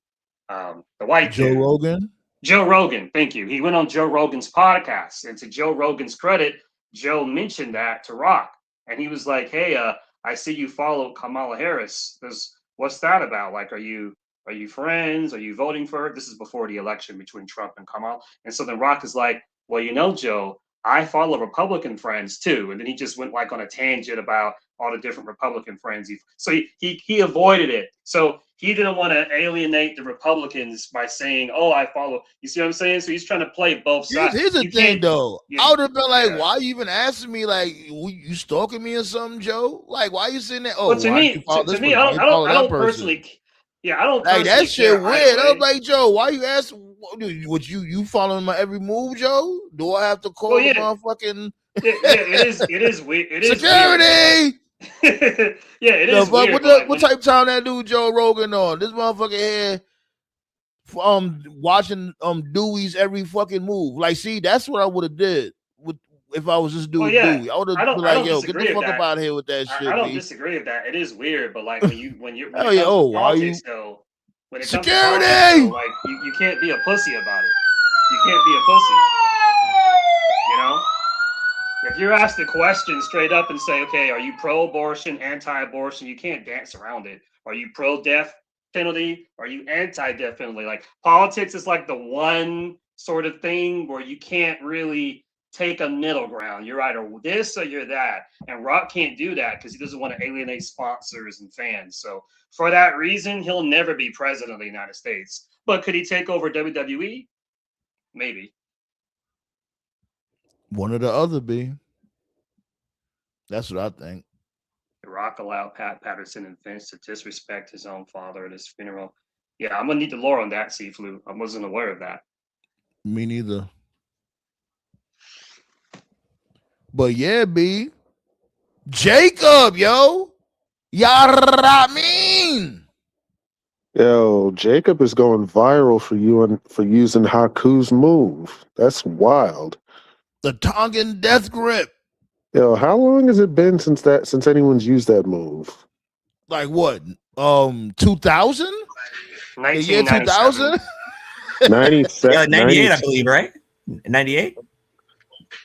The white Joe dude. Rogan. Joe Rogan, thank you. He went on Joe Rogan's podcast, and to Joe Rogan's credit, Joe mentioned that to Rock, and he was like, "Hey, I see you follow Kamala Harris. What's that about? Like, are you friends? Are you voting for her?" This is before the election between Trump and Kamala, and so then Rock is like, "Well, you know, Joe, I follow Republican friends too," and then he just went like on a tangent about all the different Republican friends. So he avoided it. So he didn't want to alienate the Republicans by saying, "Oh, I follow." You see what I'm saying? So he's trying to play both sides. Here's the thing, though. I would have been like, "Why you even asking me? Like, you stalking me or something, Joe? Like, why you sitting there?" Oh, well, to me, I don't personally. Yeah, I don't like that shit weird. I was like, Joe, why you asking? What you following my every move, Joe? Do I have to call the motherfucking? It is weird. It is security. Yeah, it is weird. What type of time that dude Joe Rogan on? This motherfucker here, watching Dewey's every fucking move. Like, see, that's what I would have did if I was just doing Dewey. I would have been like, yo, get the fuck up out of here with that shit. I don't disagree with that. It is weird, but like when you're politics, though, when it comes security, to politics, though, like you can't be a pussy about it. You can't be a pussy. You know? If you're asked a question straight up and say, okay, are you pro-abortion, anti-abortion? You can't dance around it. Are you pro-death penalty? Are you anti-death penalty? Like, politics is like the one sort of thing where you can't really take a middle ground. You're either this or you're that. And Rock can't do that because he doesn't want to alienate sponsors and fans. So for that reason, he'll never be president of the United States. But could he take over WWE? Maybe. One or the other, B. That's what I think. Rock allowed Pat Patterson and Vince to disrespect his own father at his funeral. Yeah, I'm gonna need the lore on that, C-Flu. I wasn't aware of that. Me neither. But yeah, B. Jacob, yo. Yarameen. Yo, Jacob is going viral for using Haku's move. That's wild. The Tongan death grip. Yo, how long has it been since anyone's used that move? Like what? 2000? The year 2000? 97, 98, I believe, right? 98.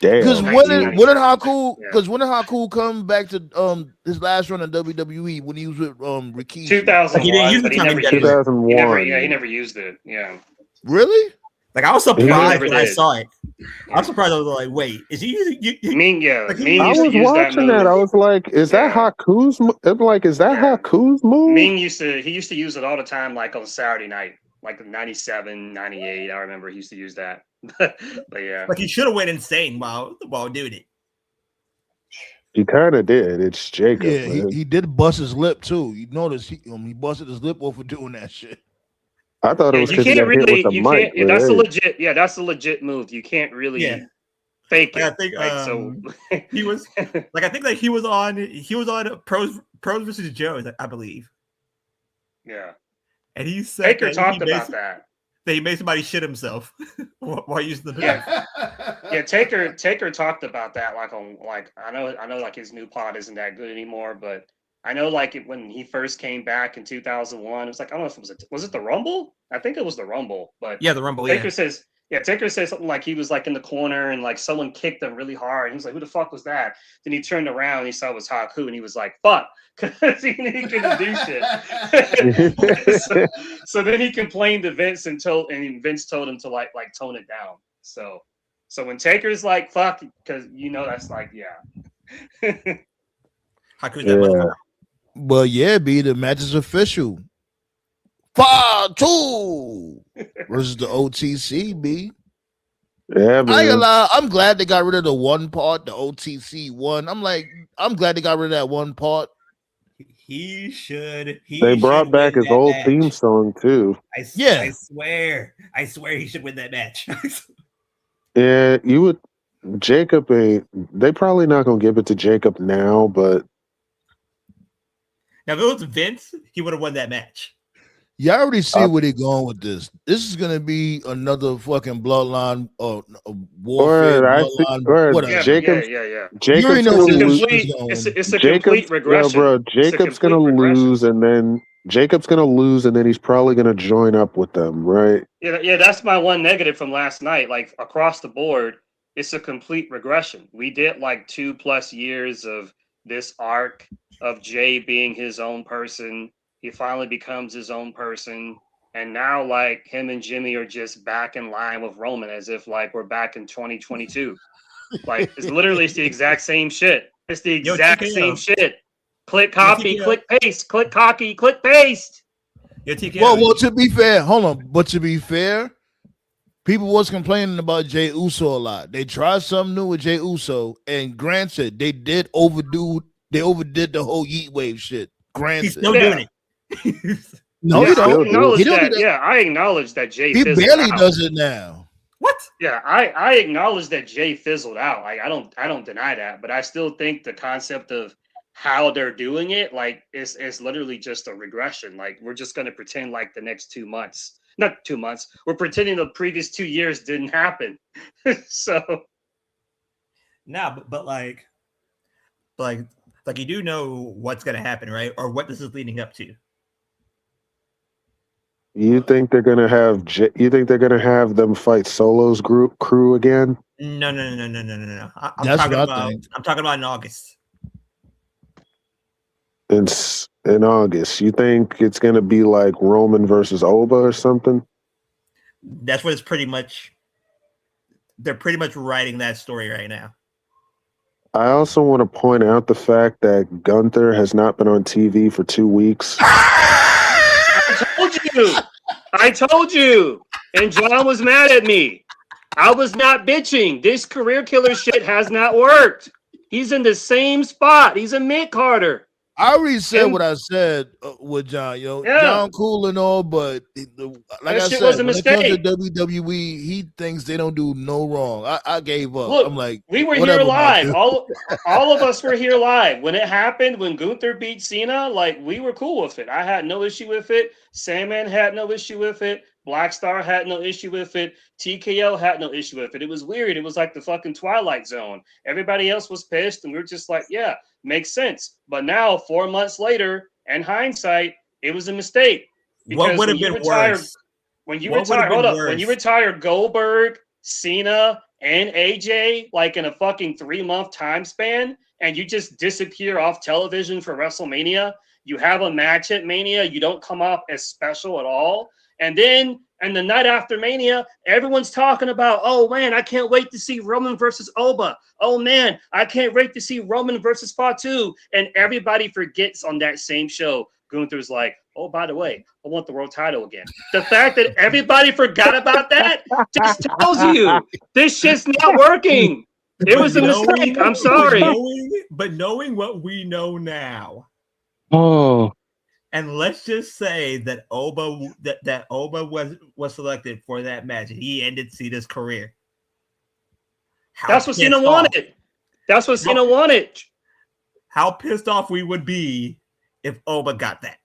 Damn. Because when did Haku come back to his last run in WWE when he was with Rikishi? 2001. He didn't use but the he never Tongan used it. 2001. He never used it. Yeah. Really? Like I was surprised when I did. saw it. I'm surprised. I was like, "Wait, is he using?" Ming I used to was use watching that. I was like, "Is that Haku's?" I'm like, "Is that Haku's move?" Ming used to use it all the time, like on Saturday night, like 97, 98. I remember he used to use that. But yeah, Like he should have went insane while doing it. He kind of did. It's Jacob. Yeah, Man. he did bust his lip too. You notice he busted his lip over doing that shit. I thought it was you because he can't got hit really. with the You mic. can't. That's a legit. Yeah, that's a legit move. You can't really fake it. Like, I think so he was like I think that he was on pros versus Joes, I believe. Yeah, and he said Taker talked about that. That he made somebody shit himself while using the move. Yeah, Taker talked about that I know like his new pod isn't that good anymore, but I know like when he first came back in 2001, it was like I don't know if it was it the Rumble? I think it was the Rumble, but yeah, the Rumble. Taker says something like he was like in the corner and like someone kicked him really hard. He was like, "Who the fuck was that?" Then he turned around and he saw it was Haku and he was like, "Fuck," because he couldn't do shit. so then he complained to Vince and Vince told him to like tone it down. So when Taker's like "fuck," because that's like Haku's that motherfucker. But yeah, the match is official. Fatu versus the OTC, B. Yeah, man. I ain't gonna lie, I'm glad they got rid of the one part, the OTC one. I'm glad they got rid of that one part. He should. They brought back his old theme song too. I swear he should win that match. Yeah, you would. Jacob ain't. They probably not gonna give it to Jacob now, but now if it was Vince, he would have won that match. Y'all already see where they're going with this. This is gonna be another fucking bloodline warfare. Jacob's it's a complete regression. Yeah, bro, Jacob's gonna lose, and then he's probably gonna join up with them, right? Yeah, that's my one negative from last night. Like across the board, it's a complete regression. We did like 2+ years of this arc of Jay being his own person. He finally becomes his own person. And now like him and Jimmy are just back in line with Roman as if like we're back in 2022. Like it's literally the exact same shit. It's the exact same shit. Click copy, click paste, click copy, click paste. Well, to be fair, hold on. But to be fair, people was complaining about Jey Uso a lot. They tried something new with Jey Uso, and granted, they overdid the whole Yeet Wave shit. Granted, he's still doing it. No, he don't. I acknowledge that Jay. He barely does it now. What? Yeah, I acknowledge that Jay fizzled out. Like I don't deny that, but I still think the concept of how they're doing it, like, is literally just a regression. Like we're just gonna pretend like the next 2 months, not 2 months. We're pretending the previous 2 years didn't happen. So, but you do know what's gonna happen, right? Or what this is leading up to. You think they're gonna have? You think they're gonna have them fight Solo's crew again? No. I'm talking about in August. In August, you think it's gonna be like Roman versus Oba or something? That's what it's pretty much. They're pretty much writing that story right now. I also want to point out the fact that Gunther has not been on TV for 2 weeks. I told you. And John was mad at me. I was not bitching. This career killer shit has not worked. He's in the same spot. He's a mid-carder. I already said what I said with John. John cool and all, but like I said, when it comes to WWE, he thinks they don't do no wrong. I gave up. Look, I'm like, we were whatever, here live. All of us were here live when it happened. When Gunther beat Cena, like we were cool with it. I had no issue with it. Sandman had no issue with it. Black Star had no issue with it. TKO had no issue with it. It was weird. It was like the fucking Twilight Zone. Everybody else was pissed, and we were just like, yeah, makes sense. But now, 4 months later, in hindsight, it was a mistake. What would have been worse? When you retire Goldberg, Cena, and AJ like in a fucking 3-month time span, and you just disappear off television for WrestleMania, you have a match at Mania, you don't come off as special at all. And then, and the night after Mania, everyone's talking about, oh man, I can't wait to see Roman versus Oba. Oh man, I can't wait to see Roman versus Fatu. And everybody forgets on that same show. Gunther's like, oh, by the way, I want the world title again. The fact that everybody forgot about that just tells you this shit's not working. It was a mistake. I'm sorry. But knowing what we know now. Oh. And let's just say that Oba was selected for that match. He ended Cena's career. That's what Cena wanted. That's what Cena wanted. How pissed off we would be if Oba got that.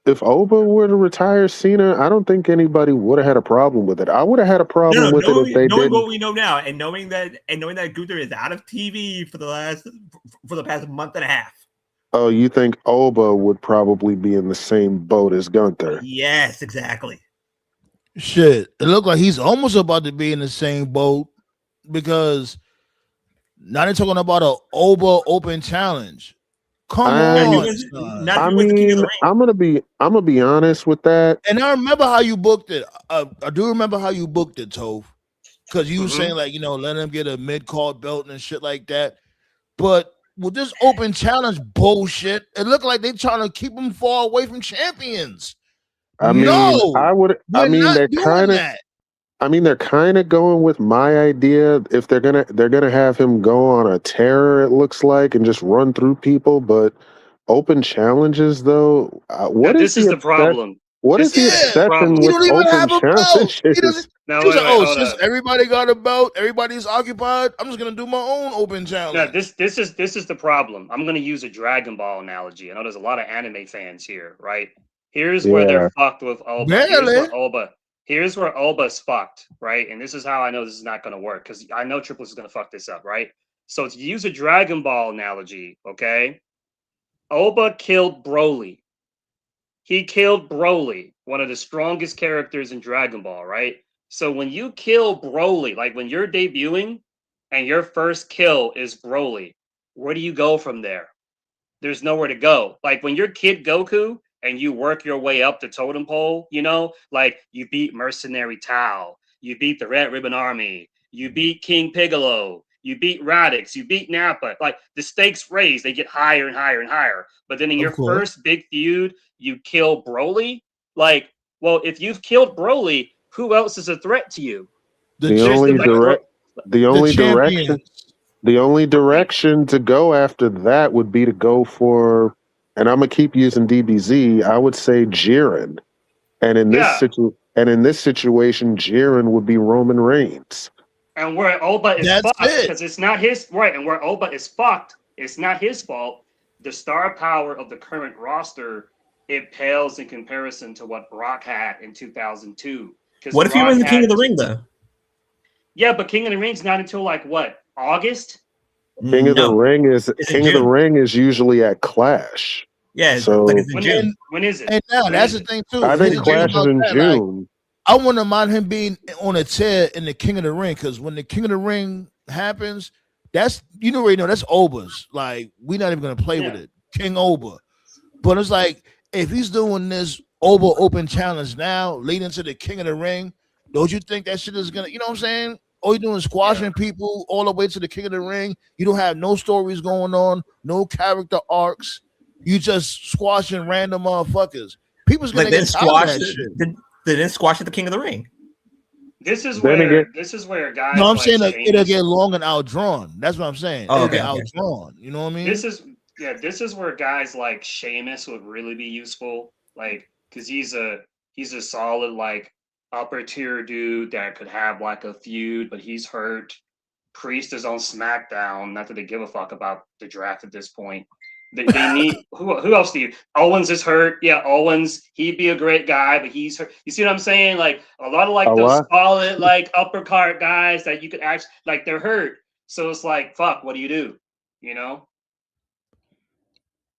If Oba were to retire Cena, I don't think anybody would have had a problem with it. I would have had a problem with it if they didn't. Knowing what we know now, and knowing that Gunther is out of TV for the past month and a half. Oh, you think Oba would probably be in the same boat as Gunther? Yes, exactly. Shit, it looked like he's almost about to be in the same boat because now they're talking about an Oba Open Challenge. Come on. I mean, I'm gonna be honest with that. And I remember how you booked it. I do remember how you booked it, Toph, because you were saying like, let him get a mid-card belt and shit like that. But with this Open Challenge bullshit, it looked like they're trying to keep him far away from champions. They're kind of going with my idea. If they're gonna have him go on a tear, it looks like, and just run through people. But open challenges, though, this is the problem. What is the obsession with open challenges? Since everybody got a belt, everybody's occupied, I'm just gonna do my own open challenge. Yeah, this is the problem. I'm gonna use a Dragon Ball analogy. I know there's a lot of anime fans here, right? Here's where they're fucked with Oba. Here's where Oba's fucked, right? And this is how I know this is not going to work, because I know Triple is going to fuck this up, right? So to use a Dragon Ball analogy, okay? Oba killed Broly. He killed Broly, one of the strongest characters in Dragon Ball, right? So when you kill Broly, like when you're debuting and your first kill is Broly, where do you go from there? There's nowhere to go. Like when you're Kid Goku and you work your way up the totem pole, like you beat Mercenary Tao, you beat the Red Ribbon Army, you beat King Piccolo, you beat Radix, you beat Nappa. Like the stakes raise, they get higher and higher and higher. But then in your first big feud, you kill Broly. Like, well, if you've killed Broly, who else is a threat to you? The only direction to go after that would be to go for, and I'm gonna keep using DBZ, I would say Jiren. And in this situation, Jiren would be Roman Reigns. And where Oba is fucked, because it's not his right, and where Oba is fucked, it's not his fault. The star power of the current roster, it pales in comparison to what Brock had in 2002. What if he was the King of the Ring, though? Yeah, but King of the Ring's not until like what, August? King of the Ring is usually at Clash. Yeah, so like it's in June. When is it? And now that's the thing too. I think Clash is in June. Like, I wouldn't mind him being on a tear in the King of the Ring, because when the King of the Ring happens, that's already know that's Oba's. Like we're not even gonna play with it, King Oba. But it's like if he's doing this Oba Open Challenge now, leading to the King of the Ring, don't you think that shit is gonna? You know what I'm saying? All you're doing is squashing people all the way to the King of the Ring. You don't have no stories going on, no character arcs. You just squashing random motherfuckers. People's gonna get tired of that shit. They didn't squash at the King of the Ring. This is Then where again, guys. No, I'm like saying like it'll Sheamus- get long and outdrawn. That's what I'm saying. Oh, It'll okay, get okay. outdrawn. You know what I mean? This is where guys like Sheamus would really be useful. Like, because he's a solid like upper tier dude that could have like a feud, but he's hurt. Priest is on SmackDown. Not that they give a fuck about the draft at this point. They need who else do you? Owens is hurt. Yeah, Owens. He'd be a great guy, but he's hurt. You see what I'm saying? Like a lot of like a those lot. solid like upper card guys that you could actually like they're hurt. So it's like fuck. What do? You know?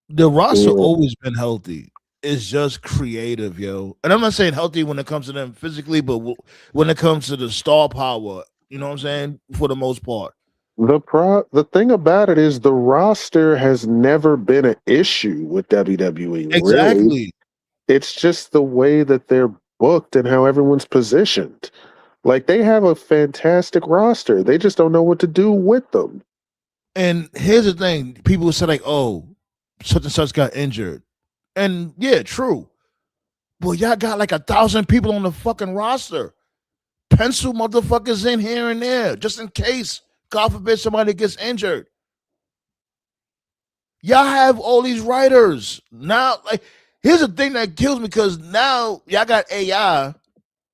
The roster Yeah. always been healthy. It's just creative, yo. And I'm not saying healthy when it comes to them physically, but when it comes to the star power, you know what I'm saying? For the most part. The thing about it is the roster has never been an issue with WWE. Really, Exactly. it's just the way that they're booked and how everyone's positioned. Like they have a fantastic roster. They just don't know what to do with them. And here's the thing: people say like, "Oh, such and such got injured," and yeah, true. Well, y'all got like 1,000 people on the fucking roster. Pencil motherfuckers in here and there, just in case, God forbid, somebody gets injured. Y'all have all these writers now. Like, here's the thing that kills me because now y'all got AI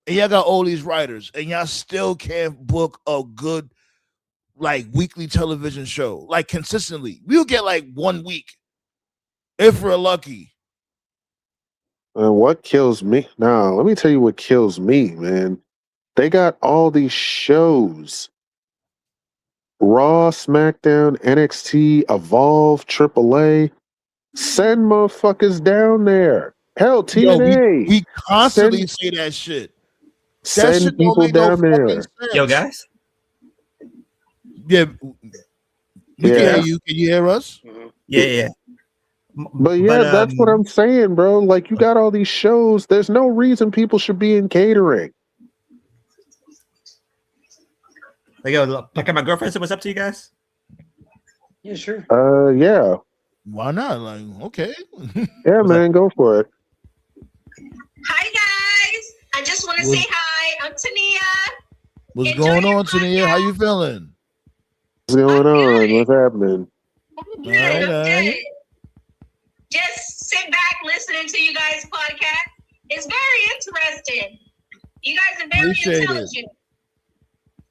and y'all got all these writers, and y'all still can't book a good like weekly television show like consistently. We'll get like 1 week if we're lucky. And what kills me now? Let me tell you what kills me, man. They got all these shows: Raw, SmackDown, NXT, Evolve, AAA. Send motherfuckers down there. Hell, Yo, TNA. we constantly Send- say that shit. That Send shit don't people make no down fucking there. sense. Yo, guys. Yeah, we can Yeah. hear you. Can you hear us? Yeah. But yeah, that's what I'm saying, bro. Like you got all these shows. There's no reason people should be in catering. Like, yo, can my girlfriend say what's up to you guys? Yeah, sure. Yeah. Why not? Like, okay. Yeah, man, go for it. Hi guys, I just want to say hi. I'm Tania. What's Enjoy going your on, Tania? How you feeling? What's going I'm on? good. What's happening? I'm All right, good. all I'm right. good. Just sit back listening to you guys' podcast. It's very interesting. You guys are very Appreciate it. intelligent.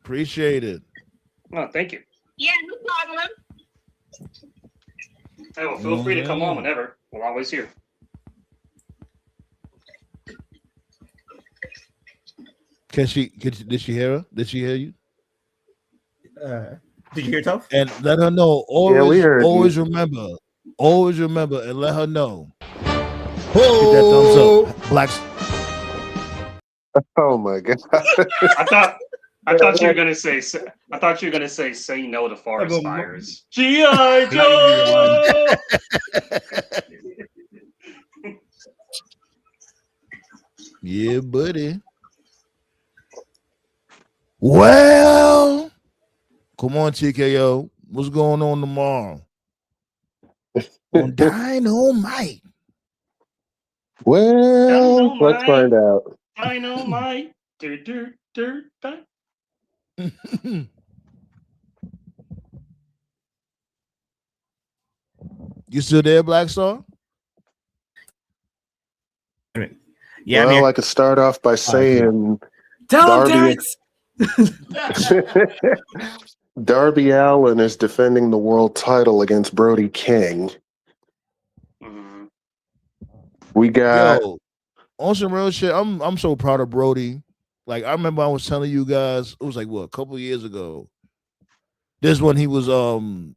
Appreciate it. Oh, thank you. Yeah, no problem. Hey, well, feel free to come on whenever. We're always here. Did she hear her? Did she hear you? Did you hear Toph? And let her know. Yeah, we heard Always you. remember. Always remember and let her know. Oh. Hit that thumbs up. Blacks. Oh my god. I thought you were gonna say. I thought you were gonna say no to forest fires. G.I. Joe. Yeah, buddy. Well, come on, TKO. What's going on tomorrow? On Dynamite. Well, let's find out. Dynamite. You still there, Black Star? Yeah, well, I'm here. I could start off by saying Tell him, Darby, Terrence. Darby Allin is defending the world title against Brody King. We got on some real shit. I'm so proud of Brody. Like I remember I was telling you guys, it was like what, a couple of years ago. This one he was in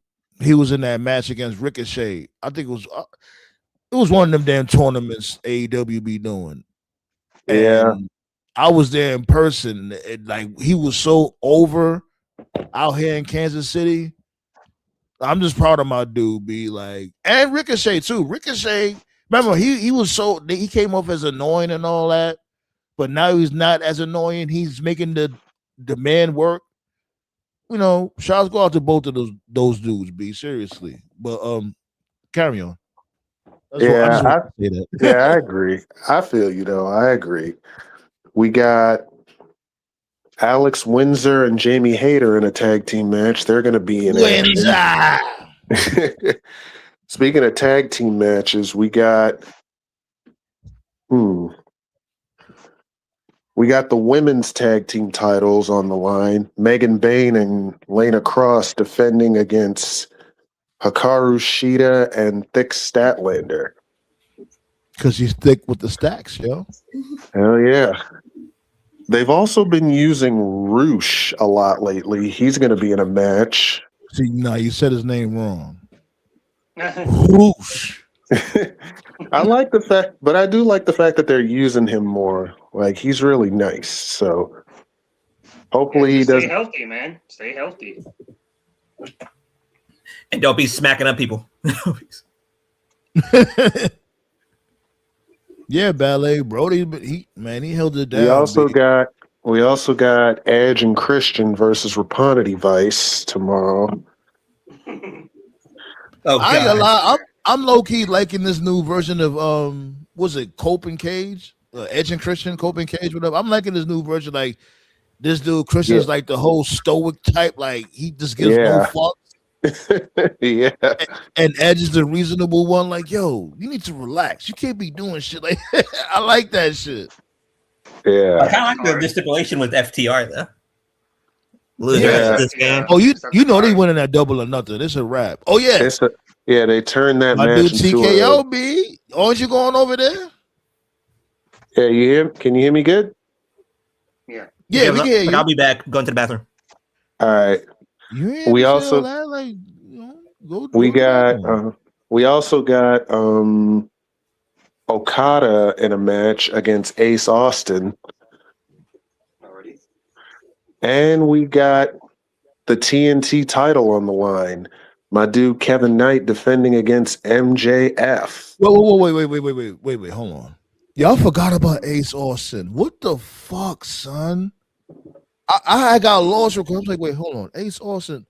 that match against Ricochet. I think it was one of them damn tournaments AEW be doing. Yeah. And I was there in person. And like he was so over out here in Kansas City. I'm just proud of my dude, be like, and Ricochet too. Ricochet, remember he came off as annoying and all that, but now he's not as annoying. He's making the man work. You know, shouts go out to both of those dudes, be seriously. But carry on. I agree. I feel you though. I agree. We got Alex Windsor and Jamie Hayter in a tag team match. They're going to be in Windsor. Speaking of tag team matches, we got the women's tag team titles on the line. Megan Bayne and Lana Cross defending against Hikaru Shida and Thick Statlander. Because he's thick with the stacks, yo. Hell yeah. They've also been using Roosh a lot lately. He's going to be in a match. See, no, you said his name wrong. Roosh. I like the fact, but I do like the fact that they're using him more. Like, he's really nice. So hopefully he does. Stay healthy, man. Stay healthy. And don't be smacking up people. Yeah, Ballet Brody, but he held it down. We also got Edge and Christian versus Rapana Device tomorrow. Oh, I ain't gonna lie, I'm low key liking this new version of was it Cope and Cage? Edge and Christian, Cope and Cage, whatever. I'm liking this new version. Like this dude, Christian is like the whole stoic type. Like he just gives no fucks. Yeah. And Edge is the reasonable one. Like, yo, you need to relax. You can't be doing shit like I like that shit. Yeah. I kind of like the stipulation with FTR though. Yeah. Oh, you know they went in that double or nothing. It's a wrap. Oh yeah. They turned that My match dude into TKO B. Aren't you going over there? Yeah, Can you hear me good? Yeah. Yeah, we can hear you. I'll be back. Going to the bathroom. All right. We also got Okada in a match against Ace Austin. Already. And we got the TNT title on the line. My dude Kevin Knight defending against MJF. Wait, hold on. Y'all forgot about Ace Austin. What the fuck, son? I got lost real quick. I was like, wait, hold on. Ace Austin.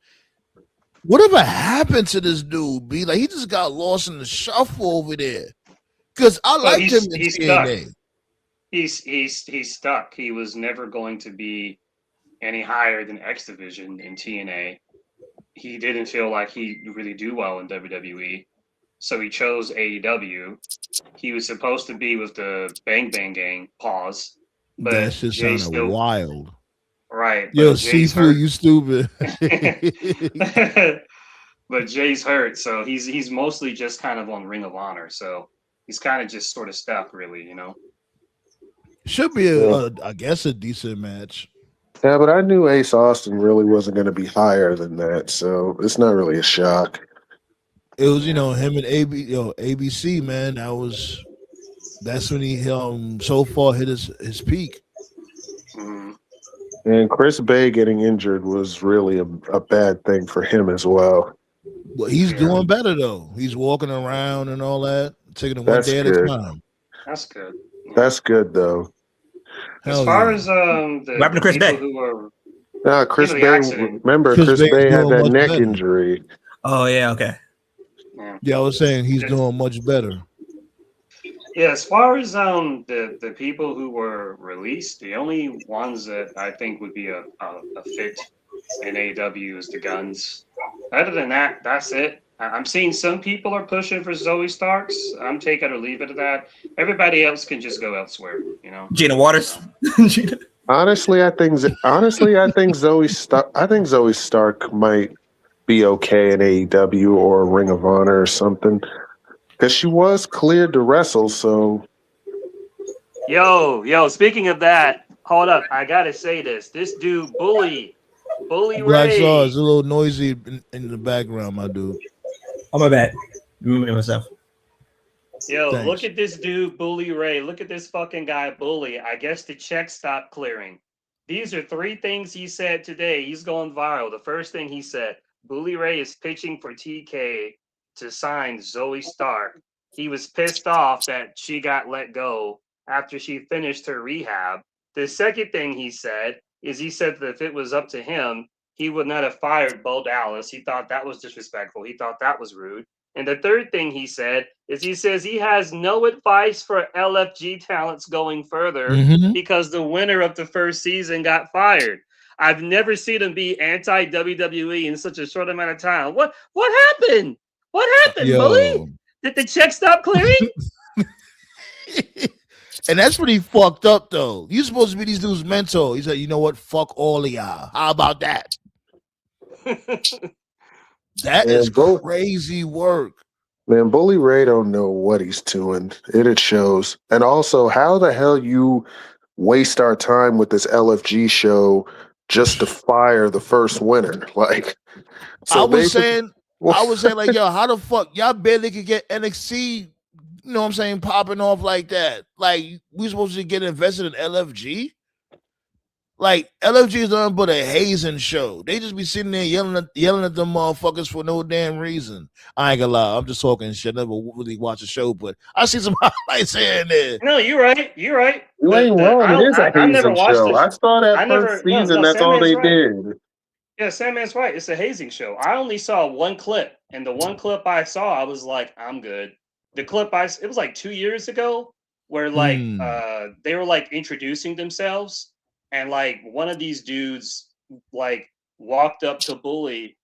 Whatever happened to this dude, B? Like, he just got lost in the shuffle over there. Because I liked him in TNA. He's stuck. He was never going to be any higher than X Division in TNA. He didn't feel like he really do well in WWE. So he chose AEW. He was supposed to be with the Bang Bang Gang, pause. But that shit sounded wild. Right. Yo, Sifu, you stupid. But Jay's hurt, so he's mostly just kind of on Ring of Honor. So he's kind of just sort of stuck, really, you know. Should be, I guess, a decent match. Yeah, but I knew Ace Austin really wasn't going to be higher than that, so it's not really a shock. It was, him and ABC, man. That's when he so far hit his peak. Mm-hmm. And Chris Bay getting injured was really a bad thing for him as well. Well, he's doing better though. He's walking around and all that, taking it one day at a time. That's good. Yeah. That's good though. As far as the Chris people Bay? who are Chris Bay. Remember, Chris Bay had that neck injury. Oh yeah, okay. Yeah, I was saying he's doing much better. Yeah, as far as the people who were released, the only ones that I think would be a fit in AEW is the Guns. Other than that, that's it. I'm seeing some people are pushing for Zoe Starks. I'm take it or leave it at that. Everybody else can just go elsewhere, you know. Gina Waters. Honestly, I think Zoe Stark might be okay in AEW or Ring of Honor or something. Because she was cleared to wrestle, so. Yo, speaking of that, hold up. I got to say this. This dude, Bully Black Ray. Saw is a little noisy in the background, my dude. Oh, my bad. Myself. Yo, Thanks. Look at this dude, Bully Ray. Look at this fucking guy, Bully. I guess the check stopped clearing. These are 3 things he said today. He's going viral. The first thing he said, Bully Ray is pitching for TK to sign Zoe Stark. He was pissed off that she got let go after she finished her rehab. The second thing he said is that if it was up to him, he would not have fired Bo Dallas. He thought that was disrespectful. He thought that was rude. And the third thing he said is he says he has no advice for LFG talents going further because the winner of the first season got fired. I've never seen him be anti-WWE in such a short amount of time. What happened? What happened, Bully? Did the check stop clearing? And that's pretty fucked up, though. You're supposed to be these dudes' mentor. He said, you know what? Fuck all of y'all. How about that? That is crazy work. Man, Bully Ray don't know what he's doing. It shows. And also, how the hell you waste our time with this LFG show just to fire the first winner? Like, so I was saying, like, yo, how the fuck y'all barely could get NXT, you know what I'm saying, popping off like that? Like, we supposed to get invested in LFG? Like, LFG is nothing but a hazing show. They just be sitting there yelling at them motherfuckers for no damn reason. I ain't gonna lie, I'm just talking shit. I never really watch a show, but I see some highlights here and there. No, you're right. You're right. You ain't wrong. It is a hazing show. I saw that first season. That's all they did. Yeah, Sandman's right. It's a hazing show. I only saw one clip, and the one clip I saw, I was like, I'm good. The clip it was like 2 years ago, where like they were like introducing themselves, and like one of these dudes like walked up to Bully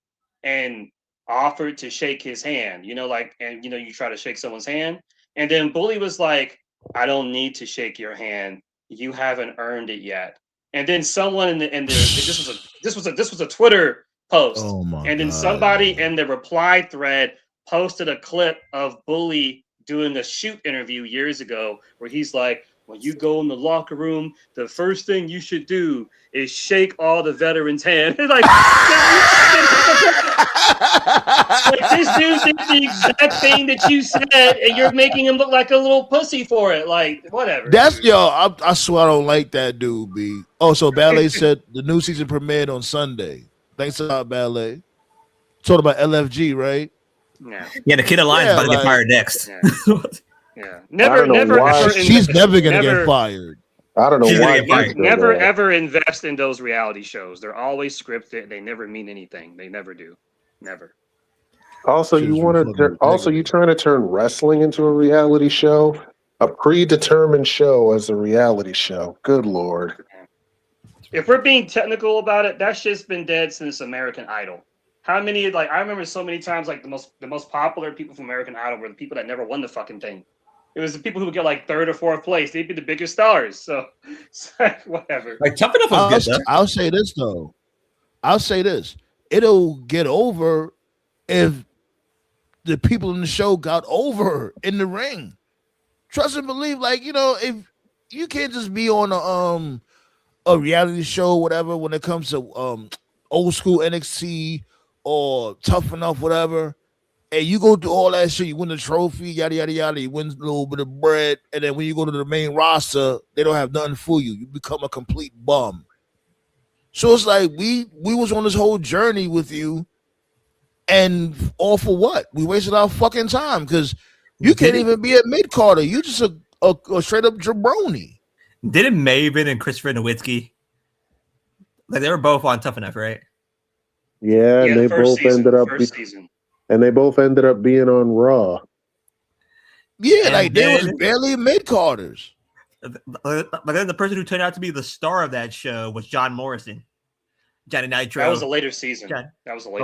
and offered to shake his hand. You know, like, and you know, you try to shake someone's hand, and then Bully was like, I don't need to shake your hand. You haven't earned it yet. And then someone this was a Twitter post. Oh my and then God. Somebody in the reply thread posted a clip of Bully doing a shoot interview years ago where he's like, when you go in the locker room, the first thing you should do is shake all the veterans' hands. Like, this dude did the exact thing that you said, and you're making him look like a little pussy for it. Like, whatever. That's I swear I don't like that dude, B. Oh, so Ballet said the new season premiered on Sunday. Thanks a lot, Ballet. Talking about LFG, right? Yeah, the Kid Alliance about to get fired next. Yeah. Never. She's never gonna get fired. I don't know why. Never ever invest in those reality shows. They're always scripted. They never mean anything. They never do. Never. Also, you trying to turn wrestling into a reality show? A predetermined show as a reality show. Good Lord. If we're being technical about it, that shit's been dead since American Idol. How many, like, I remember so many times, like, the most popular people from American Idol were the people that never won the fucking thing. It was the people who would get like third or fourth place. They'd be the biggest stars. So whatever. Like, Tough Enough was good, though. I'll say this though. It'll get over if the people in the show got over in the ring. Trust and believe, like, you know, if you can't just be on a reality show, whatever, when it comes to old school NXT or Tough Enough, whatever. And you go through all that shit, you win the trophy, yada yada yada, you win a little bit of bread, and then when you go to the main roster, they don't have nothing for you. You become a complete bum. So it's like we was on this whole journey with you, and all for what? We wasted our fucking time because you can't even be a mid-carder. You just a straight up jabroni. Didn't Maven and Christopher Nowitzki, like, they were both on Tough Enough, right? Yeah, and they both ended up and they both ended up being on Raw. Yeah, and like they was barely mid-carders. But then the person who turned out to be the star of that show was John Morrison. Johnny Nitro. That was a later season.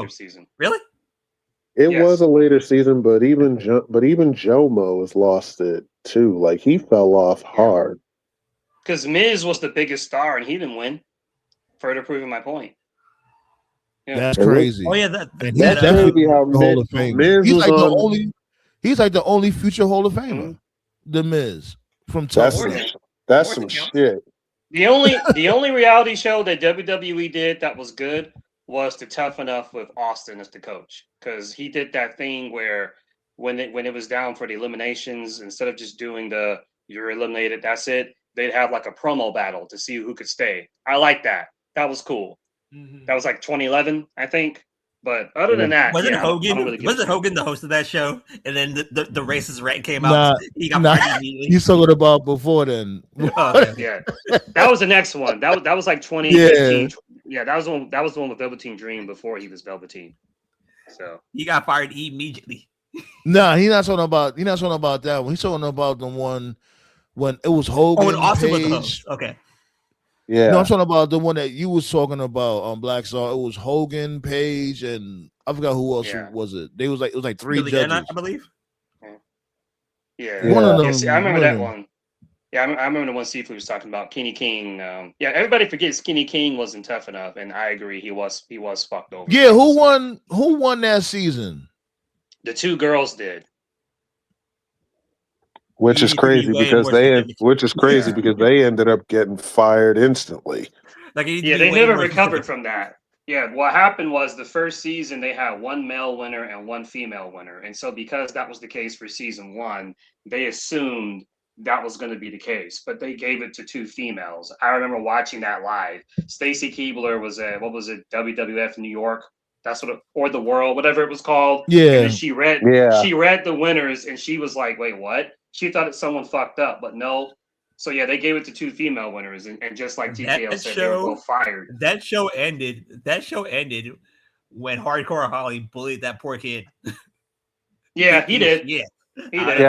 Season. Really? It was a later season, but even Jomo has lost it too. Like, he fell off hard. Because Miz was the biggest star and he didn't win. Further proving my point. Yeah. That's crazy. Oh yeah, that's definitely how Hall of Famer. He's like the only future Hall of Famer. The Miz from That's some shit. The only reality show that WWE did that was good was the Tough Enough with Austin as the coach, because he did that thing where when it was down for the eliminations, instead of just doing the you're eliminated, that's it, they'd have like a promo battle to see who could stay. I like that. That was cool. That was like 2011, I think. But other than that, wasn't Hogan the host of that show? And then the racist rant came out. He got fired immediately. You talking about before then? Yeah, that was the next one. That was like 2015, Yeah, that was the one with Velveteen Dream before he was Velveteen. So he got fired immediately. Nah, he's not talking about that one. He's talking about the one when it was Hogan. Oh, and Austin was the Page. host. Okay. Yeah. No, I'm talking about the one that you was talking about on Black Star. It was Hogan, Page, and I forgot who else was it. It was like three Billy judges, I believe. Yeah. One of them. Yeah, see, I remember that one. Yeah, I remember the one Seafood was talking about. Kenny King. Yeah, everybody forgets Kenny King wasn't tough enough, and I agree, he was fucked over. Yeah, who won that season? The two girls did. Which is crazy because they ended up getting fired instantly. They never recovered from that. Yeah, what happened was the first season they had one male winner and one female winner, and so because that was the case for season 1, they assumed that was going to be the case, but they gave it to 2 females. I remember watching that live. Stacy Keibler was at WWF New York. That's or the World, whatever it was called. Yeah. And then she read the winners, and she was like, "Wait, what?" She thought that someone fucked up, but no. So yeah, they gave it to 2 female winners, and just like TKO said, they were both fired. That show ended when Hardcore Holly bullied that poor kid. Yeah, he did. Yeah.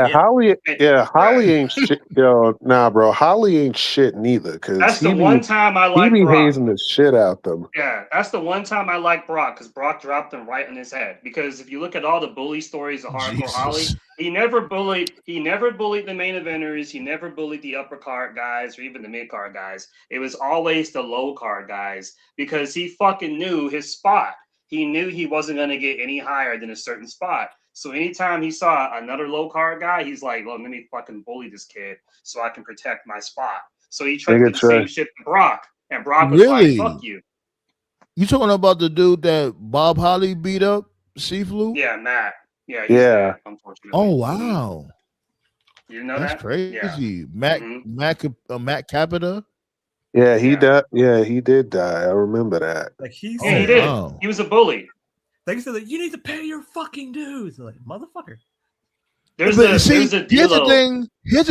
Holly ain't shit. Yo, nah, bro. Holly ain't shit neither. Cause that's the one time I like Brock. He be hazing the shit out them. Yeah, that's the one time I like Brock because Brock dropped him right on his head. Because if you look at all the bully stories of Hardcore Holly, he never bullied the main eventers. He never bullied the upper card guys or even the mid card guys. It was always the low card guys because he fucking knew his spot. He knew he wasn't going to get any higher than a certain spot. So anytime he saw another low card guy, he's like, well, let me fucking bully this kid so I can protect my spot. So he tried to do the same shit to Brock. And Brock was like, fuck you. You talking about the dude that Bob Holly beat up, Seaflu? Yeah, Matt. Yeah. Dead, unfortunately. Oh, wow. You know that's crazy. Yeah. Matt Capita? Yeah, he died. Yeah, he did die. I remember that. Like he did. Wow. He was a bully. They said that you need to pay your fucking dues. Like, motherfucker. Here's the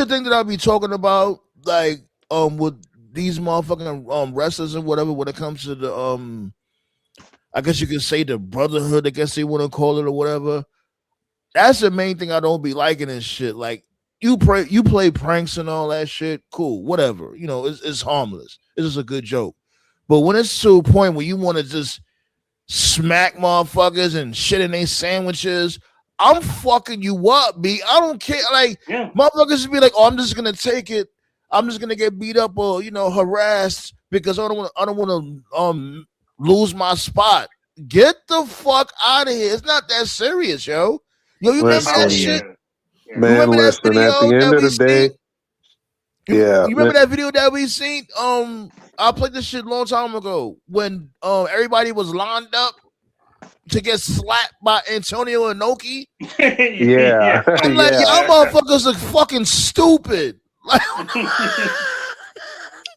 thing that I'll be talking about, like, with these motherfucking wrestlers and whatever, when it comes to the I guess you could say the brotherhood, I guess they want to call it or whatever. That's the main thing I don't be liking and shit. Like, you play pranks and all that shit, cool, whatever. You know, it's harmless. It's just a good joke. But when it's to a point where you want to just smack motherfuckers and shit in their sandwiches, I'm fucking you up, B. I don't care. Like, motherfuckers be like, oh, I'm just gonna take it. I'm just gonna get beat up or harassed because I don't want to lose my spot. Get the fuck out of here. It's not that serious, yo. You remember that shit? Man, listen, at the end of the day, you remember that video that we seen? I played this shit a long time ago when everybody was lined up to get slapped by Antonio Inoki. Yeah. I'm like, y'all motherfuckers are fucking stupid.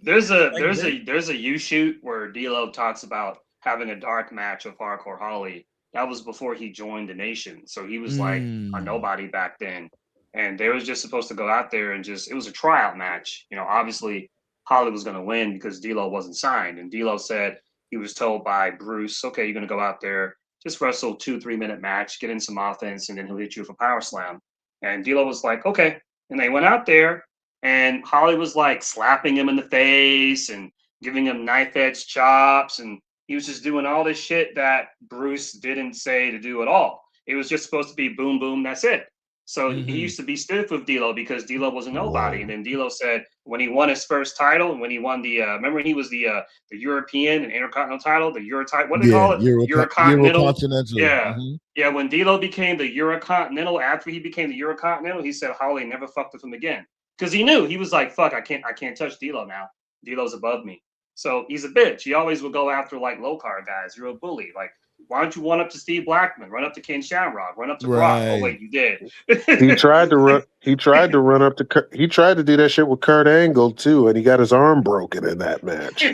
There's a U shoot where D-Lo talks about having a dark match with Hardcore Holly. That was before he joined the Nation, so he was like a nobody back then. And they was just supposed to go out there and it was a tryout match. You know, obviously Holly was going to win because D-Lo wasn't signed. And D-Lo said he was told by Bruce, okay, you're going to go out there, just wrestle 2-3 minute match, get in some offense, and then he'll hit you with a power slam. And D-Lo was like, okay. And they went out there and Holly was like slapping him in the face and giving him knife edge chops. And he was just doing all this shit that Bruce didn't say to do at all. It was just supposed to be boom, boom, that's it. So he used to be stiff with D-Lo because D-Lo was a nobody. And then D-Lo said when he won his first title and when he won the remember when he was the European and Intercontinental title, the Eurotitle, what do they call it? Eurocontinental. Yeah. Yeah, when D-Lo became the Eurocontinental, after he became the Eurocontinental, he said Holly never fucked with him again. Because he knew, he was like, fuck, I can't touch D-Lo now. D-Lo's above me. So he's a bitch. He always would go after like low card guys. You're a bully. Like, why don't you run up to Steve Blackman, run up to Ken Shamrock, run up to Brock? Oh wait, you did. He tried to run up to. He tried to do that shit with Kurt Angle too, and he got his arm broken in that match.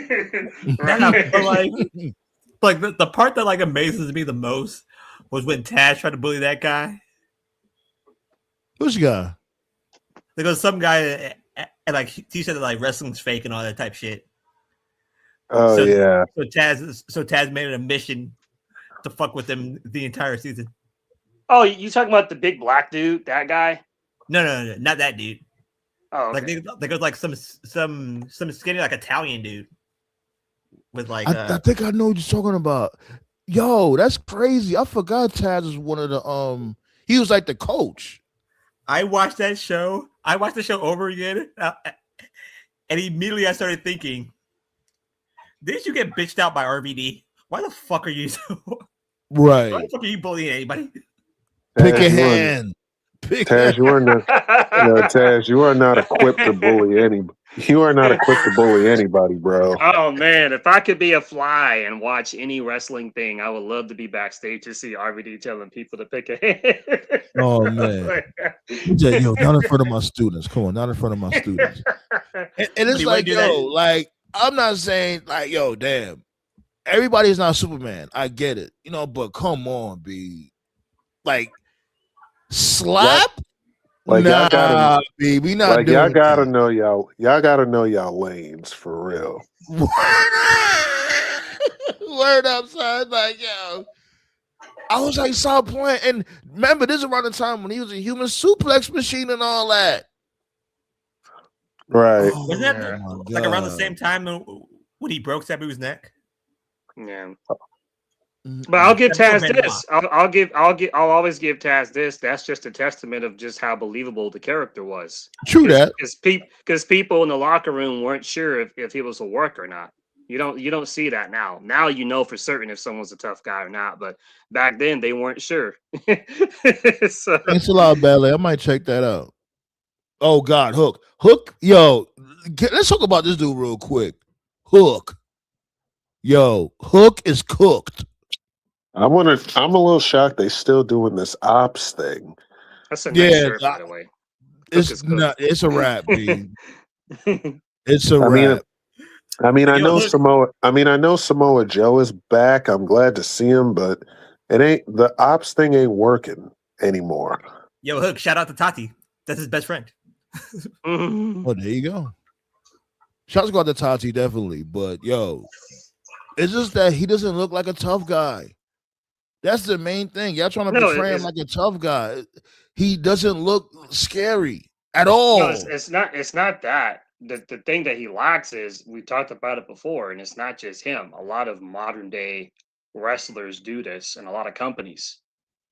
But the part that like amazes me the most was when Taz tried to bully that guy. Who's the guy? Because some guy and like he said that like wrestling's fake and all that type shit. Oh yeah. So Taz made it a mission to fuck with them the entire season. Oh, you talking about the big black dude? That guy? No, not that dude. Oh, okay. Like there was like some skinny like Italian dude with like. I think I know what you're talking about. Yo, that's crazy. I forgot Taz was one of the He was like the coach. I watched that show. I watched the show over again, and immediately I started thinking, didn't you get bitched out by RVD? Why the fuck are you so? Right. Why the fuck are you bullying anybody? Pick a hand. Taz, you are not. Taz, you are not equipped to bully anybody. You are not equipped to bully anybody, bro. Oh man, if I could be a fly and watch any wrestling thing, I would love to be backstage to see RVD telling people to pick a hand. Oh man, yo, not in front of my students. Come on, not in front of my students. And it's like, yo, like I'm not saying like, yo, damn, everybody's not Superman. I get it, but come on, B, like slap. Like y'all gotta, B, we not like doing y'all gotta that. know y'all gotta know y'all lanes for real. Word up, son. Like, yo, I was like, stop playing. And remember, this is around the time when he was a human suplex machine and all that. Right. Wasn't that like around the same time when he broke Sabu's neck? Yeah. But I'll give Taz this. I'll always give Taz this. That's just a testament of just how believable the character was. True that. Because people in the locker room weren't sure if he was a work or not. You don't see that now. Now you know for certain if someone's a tough guy or not. But back then they weren't sure. So. Thanks a lot, Ballet. I might check that out. Oh God, Hook. Yo, let's talk about this dude real quick. Hook. Yo, Hook is cooked. I'm a little shocked they still doing this ops thing. That's a nice shirt, by the way. It's not. It's a wrap, dude. It's a wrap. I know Samoa Joe is back. I'm glad to see him, but the ops thing ain't working anymore. Yo, Hook, shout out to Tati. That's his best friend. Oh, there you go. Shots go out to Tati, definitely. But yo, it's just that he doesn't look like a tough guy. That's the main thing. Y'all trying to portray him like a tough guy. He doesn't look scary at all. No, it's not that. The thing that he lacks is, we talked about it before, and it's not just him. A lot of modern day wrestlers do this, and a lot of companies.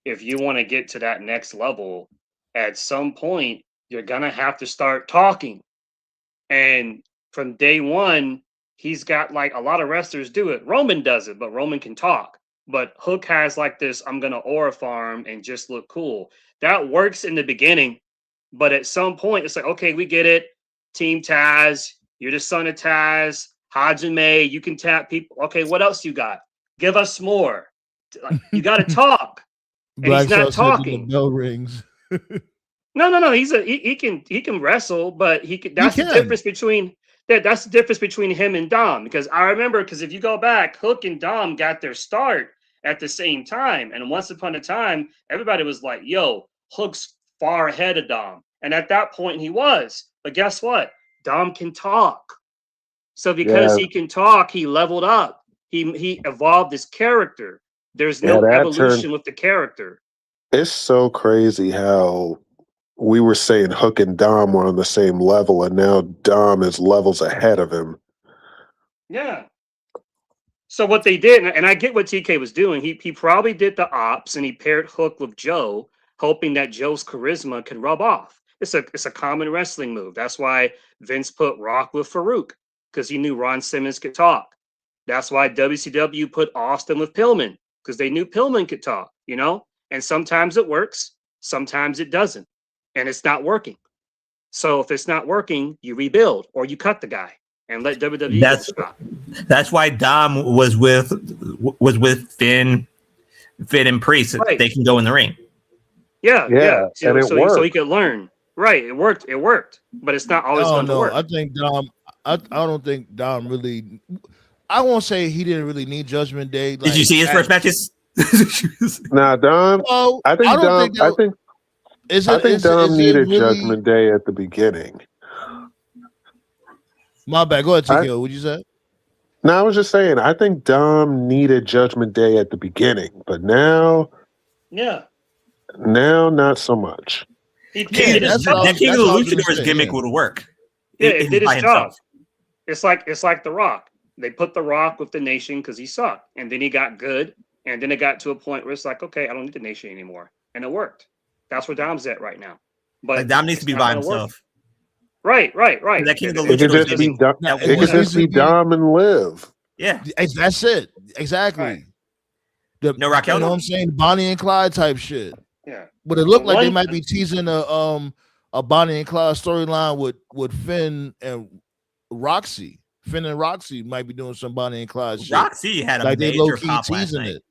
If you want to get to that next level, at some point, you're going to have to start talking. And from day one, he's got like a lot of wrestlers do it. Roman does it, but Roman can talk. But Hook has like this, I'm going to aura farm and just look cool. That works in the beginning. But at some point, it's like, okay, we get it. Team Taz, you're the son of Taz. Hajime, you can tap people. Okay, what else you got? Give us more. Like, you got to talk. And he's not talking. The bell rings. No. He can wrestle, but that's the difference between that's the difference between him and Dom. Because I remember, if you go back, Hook and Dom got their start at the same time. And once upon a time, everybody was like, yo, Hook's far ahead of Dom. And at that point he was. But guess what? Dom can talk. So because he can talk, he leveled up. He evolved his character. There's no evolution with the character. It's so crazy how we were saying Hook and Dom were on the same level, and now Dom is levels ahead of him. Yeah. So what they did, and I get what TK was doing, he probably did the ops, and he paired Hook with Joe, hoping that Joe's charisma can rub off. It's a common wrestling move. That's why Vince put Rock with Farouk, because he knew Ron Simmons could talk. That's why WCW put Austin with Pillman, because they knew Pillman could talk, And sometimes it works, sometimes it doesn't. And it's not working. So if it's not working, you rebuild or you cut the guy and let WWE get the spot. That's why Dom was with Finn and Priest. Right. They can go in the ring. Yeah. So he could learn. Right. It worked. But it's not always going to work. I think Dom. I don't think Dom really. I won't say he didn't really need Judgment Day. Did you see his first matches? Nah, Dom. Well, I think Dom needed Judgment Day at the beginning. My bad. Go ahead, TKO. What'd you say? No, I was just saying. I think Dom needed Judgment Day at the beginning, but now not so much. He Yeah, did his job. that King of the Luchadors saying, gimmick yeah. would work. Yeah, if it he's did by his himself. job. It's like The Rock. They put The Rock with the Nation because he sucked, and then he got good, and then it got to a point where it's like, okay, I don't need the Nation anymore, and it worked. That's where Dom's at right now. But Like Dom needs to be by himself. Right. That King of the It could Luchadors just be gimmick. Dom. It could just be Dom and Liv. Yeah, That's it. Exactly. Right. No Raquel. You know what I'm saying? Bonnie and Clyde type shit. Yeah. But it looked like they might be teasing a Bonnie and Clyde storyline with Finn and Roxy. Finn and Roxy might be doing some Bonnie and Clyde shit. Roxy had a like they major low key pop last teasing night. it.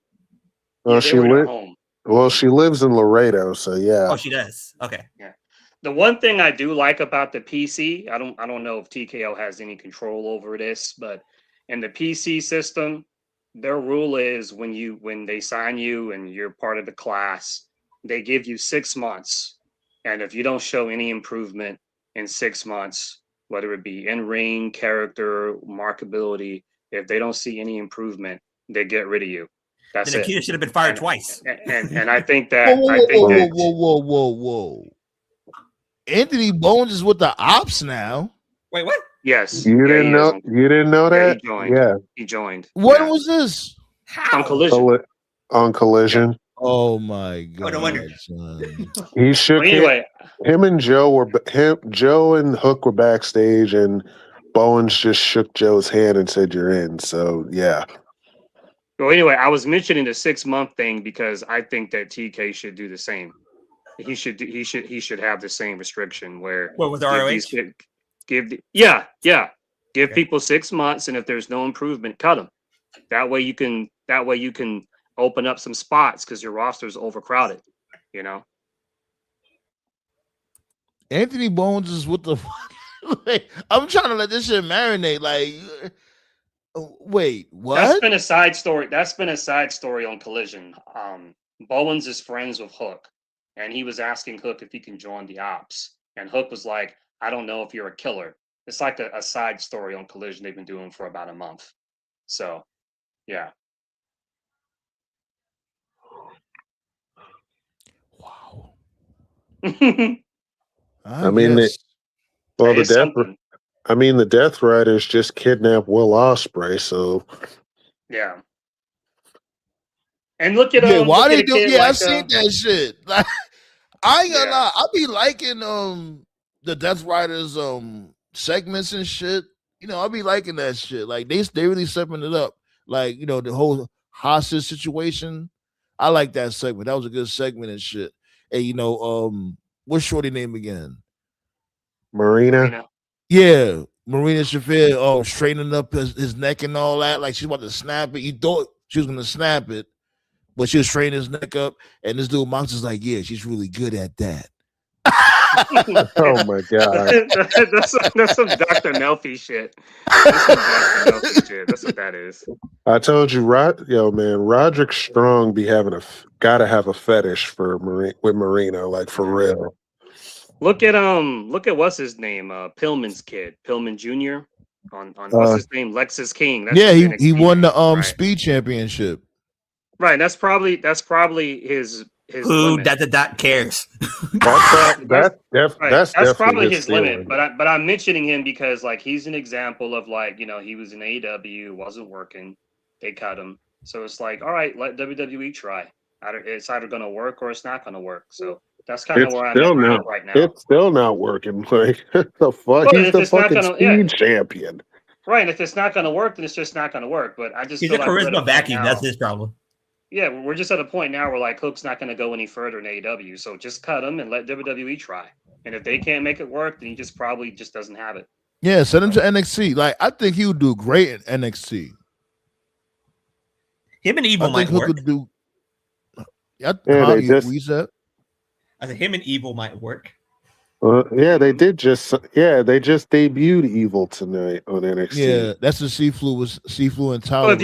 Well, home. Well, she lives in Laredo, so yeah. Oh, she does. Okay. Yeah. The one thing I do like about the PC, I don't know if TKO has any control over this, but in the PC system, their rule is when they sign you and you're part of the class, they give you 6 months. And if you don't show any improvement in 6 months, whether it be in ring, character, marketability, if they don't see any improvement, they get rid of you. That's then it. Akita should have been fired twice. And I think that whoa. Anthony Bones is with the Ops now. Wait, what? Yes. You didn't know? You didn't know that? He joined. Yeah. He joined. When was this? On Collision. On Collision. Oh my god! Oh, no wonder. He shook him and Joe and Hook were backstage, and Bowens just shook Joe's hand and said, "You're in." So yeah. Well, anyway, I was mentioning the 6 month thing because I think that TK should do the same. He should have the same restriction where with ROH? Give people 6 months, and if there's no improvement, cut them. That way you can open up some spots because your roster's overcrowded. You know. Anthony Bones is with the. I'm trying to let this shit marinate. Like, wait, what? That's been a side story. On Collision. Bowens is friends with Hook, and he was asking Hook if he can join the Ops, and Hook was like, "I don't know if you're a killer." It's like a side story on Collision they've been doing for about a month. So, yeah. Wow. I mean, the Death Riders just kidnapped Will Ospreay, so yeah. And look at why they do? Yeah, I seen that shit. Like, I ain't gonna lie, I be liking the Death Riders segments and shit. You know, I be liking that shit. Like they really stepping it up. Like, you know, the whole hostage situation. I like that segment. That was a good segment and shit. And you know, what's Shorty name again? Marina. Yeah, Marina Shafir. Straightening up his neck and all that. Like she's about to snap it. You thought she was gonna snap it, but she was straightening his neck up. And this dude Mox is like, yeah, she's really good at that. Oh my god, that's some Dr. Melfi shit. That's what that is. I told you, Roderick Strong be gotta have a fetish with Marina, like for real. Look at what's his name, Pillman's kid, Pillman Jr. on what's his name, Lexus King. That's he won the speed championship. Right, that's probably his who that cares. That's probably his limit. But I'm mentioning him because like he's an example of like, you know, he was in AEW, wasn't working, they cut him. So it's like, all right, let WWE try. It's either going to work or it's not going to work. So that's kind of where I'm at right now. It's still not working. Like the fuck, he's the fucking speed champion. Right, if it's not going to work, then it's just not going to work. But I just he's a charisma vacuum. That's his problem. Yeah, we're just at a point now where like Hook's not going to go any further in AEW, so just cut him and let WWE try. And if they can't make it work, then he probably doesn't have it. Yeah, send him to NXT. Like I think he would do great in NXT. Him and Evil might work. I think him and Evil might work. They just debuted Evil tonight on NXT. Yeah, that's the Sifu and Tyler. Well, if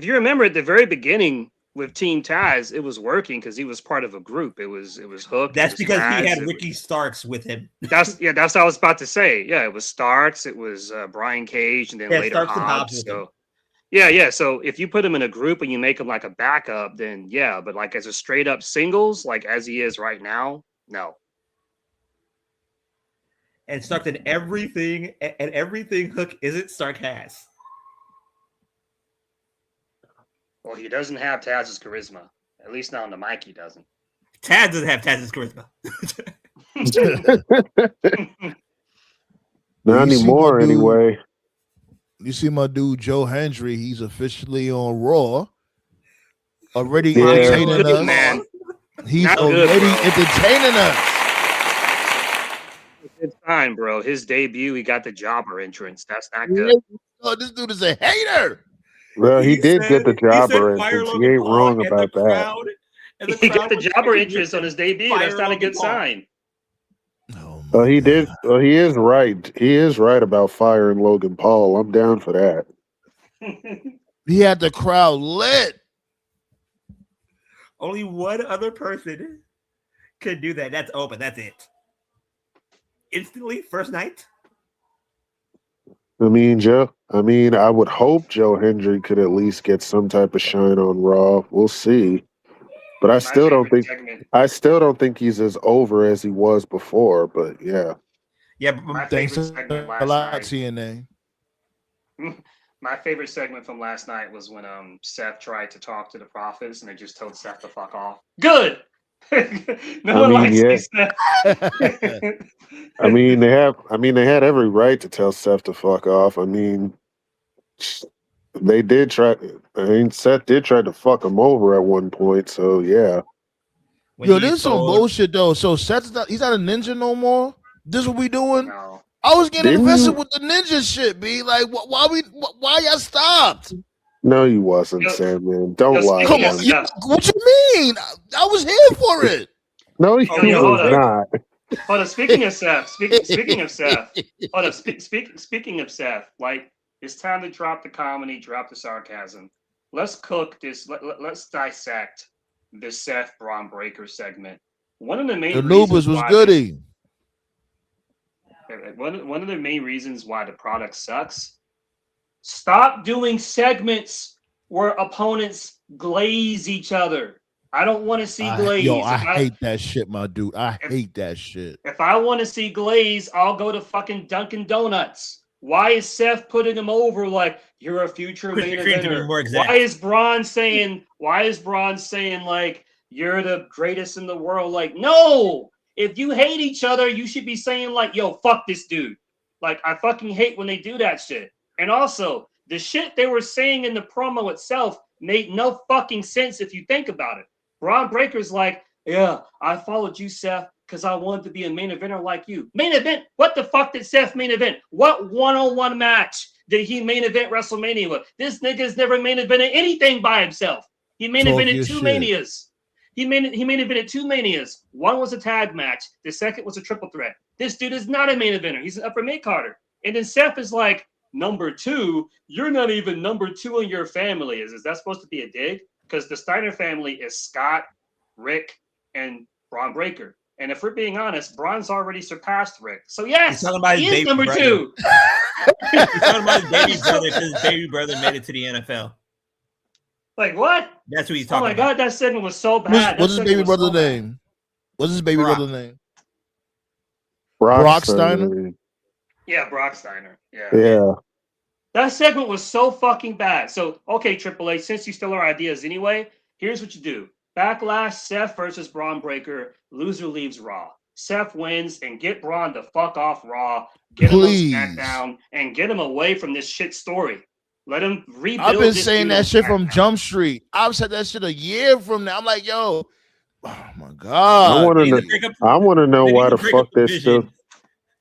you remember at the very beginning, with Team Taz, it was working because he was part of a group. It was Hook. That's was because Taz, he had Ricky Starks with him. That's what I was about to say. Yeah, it was Starks, it was Brian Cage, and then later Starks and Hobbs. with him. So yeah. So if you put him in a group and you make him like a backup, then yeah. But like as a straight up singles, like as he is right now, no. And Starks in everything Hook isn't Stark has. Well, he doesn't have Taz's charisma. At least not on the mic, he doesn't. Taz doesn't have Taz's charisma. Not anymore, anyway. You see my dude Joe Hendry? He's officially on Raw. Already Yeah. entertaining us. Man. He's Not already good, bro. entertaining us. Good sign, bro. His debut, he got the jobber entrance. That's not good. Oh, this dude is a hater. Well, he did get the jobber fire entrance. He Logan ain't Paul, wrong and about the that. crowd- and He got crowd the was jobber fucking entrance on his debut. fire That's not a Logan good Paul. sign. Oh, Well, he my did. God. Well, he is right. He is right about firing Logan Paul. I'm down for that. He had the crowd lit. Only one other person could do that. That's open. That's it. Instantly, first night. I mean, I would hope Joe Hendry could at least get some type of shine on Raw. We'll see. But I still don't think he's as over as he was before. But yeah. Yeah, but My Thanks favorite segment a last lot, night. TNA. My favorite segment from last night was when Seth tried to talk to the Prophets and they just told Seth to fuck off. Good. No one likes me, Seth. I mean, they had every right to tell Seth to fuck off. I mean, they did try. I mean, Seth did try to fuck him over at one point. So yeah. Yo, this is some bullshit though. So Seth's he's not a ninja no more. This what we doing? No. I was getting invested with the ninja shit, B. Like, why y'all stopped? No, you wasn't, Sandman. Don't lie. Come on, what you mean? I was here for it. No, you was not. Hold on. Speaking of Seth, speaking of Seth, hold on. Speaking of Seth, like it's time to drop the comedy, drop the sarcasm. Let's cook this. Let's dissect this Seth Braun Breaker segment. One of the main Anubis was goody. One of the main reasons why the product sucks. Stop doing segments where opponents glaze each other. I don't want to see glaze. I hate that shit, my dude. I hate that shit. If I want to see glaze, I'll go to fucking Dunkin' Donuts. Why is Seth putting him over like you're a future main eventer? Why is Braun saying like you're the greatest in the world? Like, no. If you hate each other, you should be saying like, yo, fuck this dude. Like, I fucking hate when they do that shit. And also, the shit they were saying in the promo itself made no fucking sense if you think about it. Braun Breaker's like, yeah, I followed you, Seth, because I wanted to be a main eventer like you. Main event? What the fuck did Seth main event? What one-on-one match did he main event WrestleMania with? This nigga's never main evented anything by himself. He main evented two Manias. He main evented two Manias. One was a tag match. The second was a triple threat. This dude is not a main eventer. He's an upper mid-carder. And then Seth is like, number two, you're not even number two in your family. Is that supposed to be a dig? Because the Steiner family is Scott, Rick, and Braun Breaker. And if we're being honest, Braun's already surpassed Rick. So yes, he is number two. He's talking about his baby brother because his baby brother made it to the NFL. Like what? That's what he's talking about. Oh my God, that segment was so bad. What's his baby brother's name? What's his baby brother's name? Brock Steiner? Yeah, Brock Steiner. Yeah. That segment was so fucking bad. So, okay, Triple H, since you stole our ideas anyway, here's what you do. Backlash, Seth versus Braun Breaker. Loser leaves Raw. Seth wins and get Braun the fuck off Raw. Get him on SmackDown and get him away from this shit story. Let him rebuild. I've been saying that shit from Jump Street. I've said that shit a year from now. I'm like, yo, oh my God. I want to know why the fuck they're still.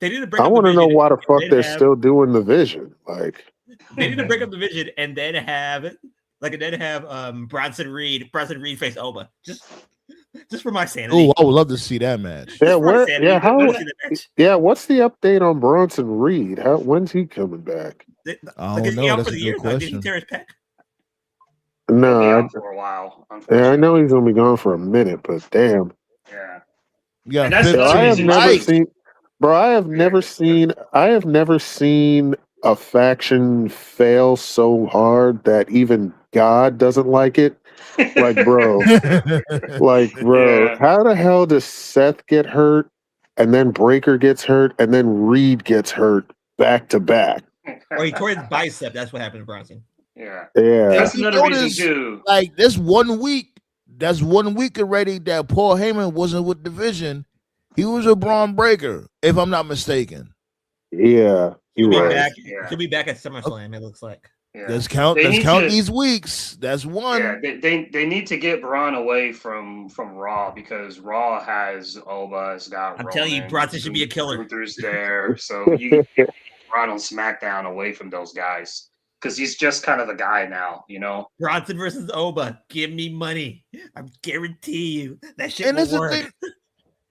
I want to know why the fuck they're still doing the Vision. Like they need to break up the Vision and then have Bronson Reed face Oba. Just for my sanity. Oh, I would love to see that match. Yeah, what's the update on Bronson Reed? When's he coming back? I don't know. That's a good question. Did he tear his pec? He'll be No, out for a while. I Unfortunately. know he's gonna be gone for a minute, but damn. Yeah. You And got that's another 15 I have reason never likes. seen, bro. I have Yeah. never seen a faction fail so hard that even God doesn't like it. Like, bro, Yeah. how the hell does Seth get hurt, and then Breaker gets hurt, and then Reed gets hurt back to back? Or he tore his bicep. That's what happened to Bronson. Yeah. Yeah, That's You another reason notice, too. like this 1 week, that's 1 week already that Paul Heyman wasn't with Division. He was a Braun Breaker, if I'm not mistaken. yeah, he He'll be was. back. Yeah. He'll be back at SummerSlam. It looks like. Yeah. Let's count these weeks. That's one. Yeah, they need to get Braun away from Raw because Raw has Oba, it's got I'm Roman, telling you, Bronson should be a killer. Gunther's there, so you get Braun on SmackDown away from those guys because he's just kind of the guy now, you know. Bronson versus Oba. Give me money. I guarantee you that shit And will this is the work. thing.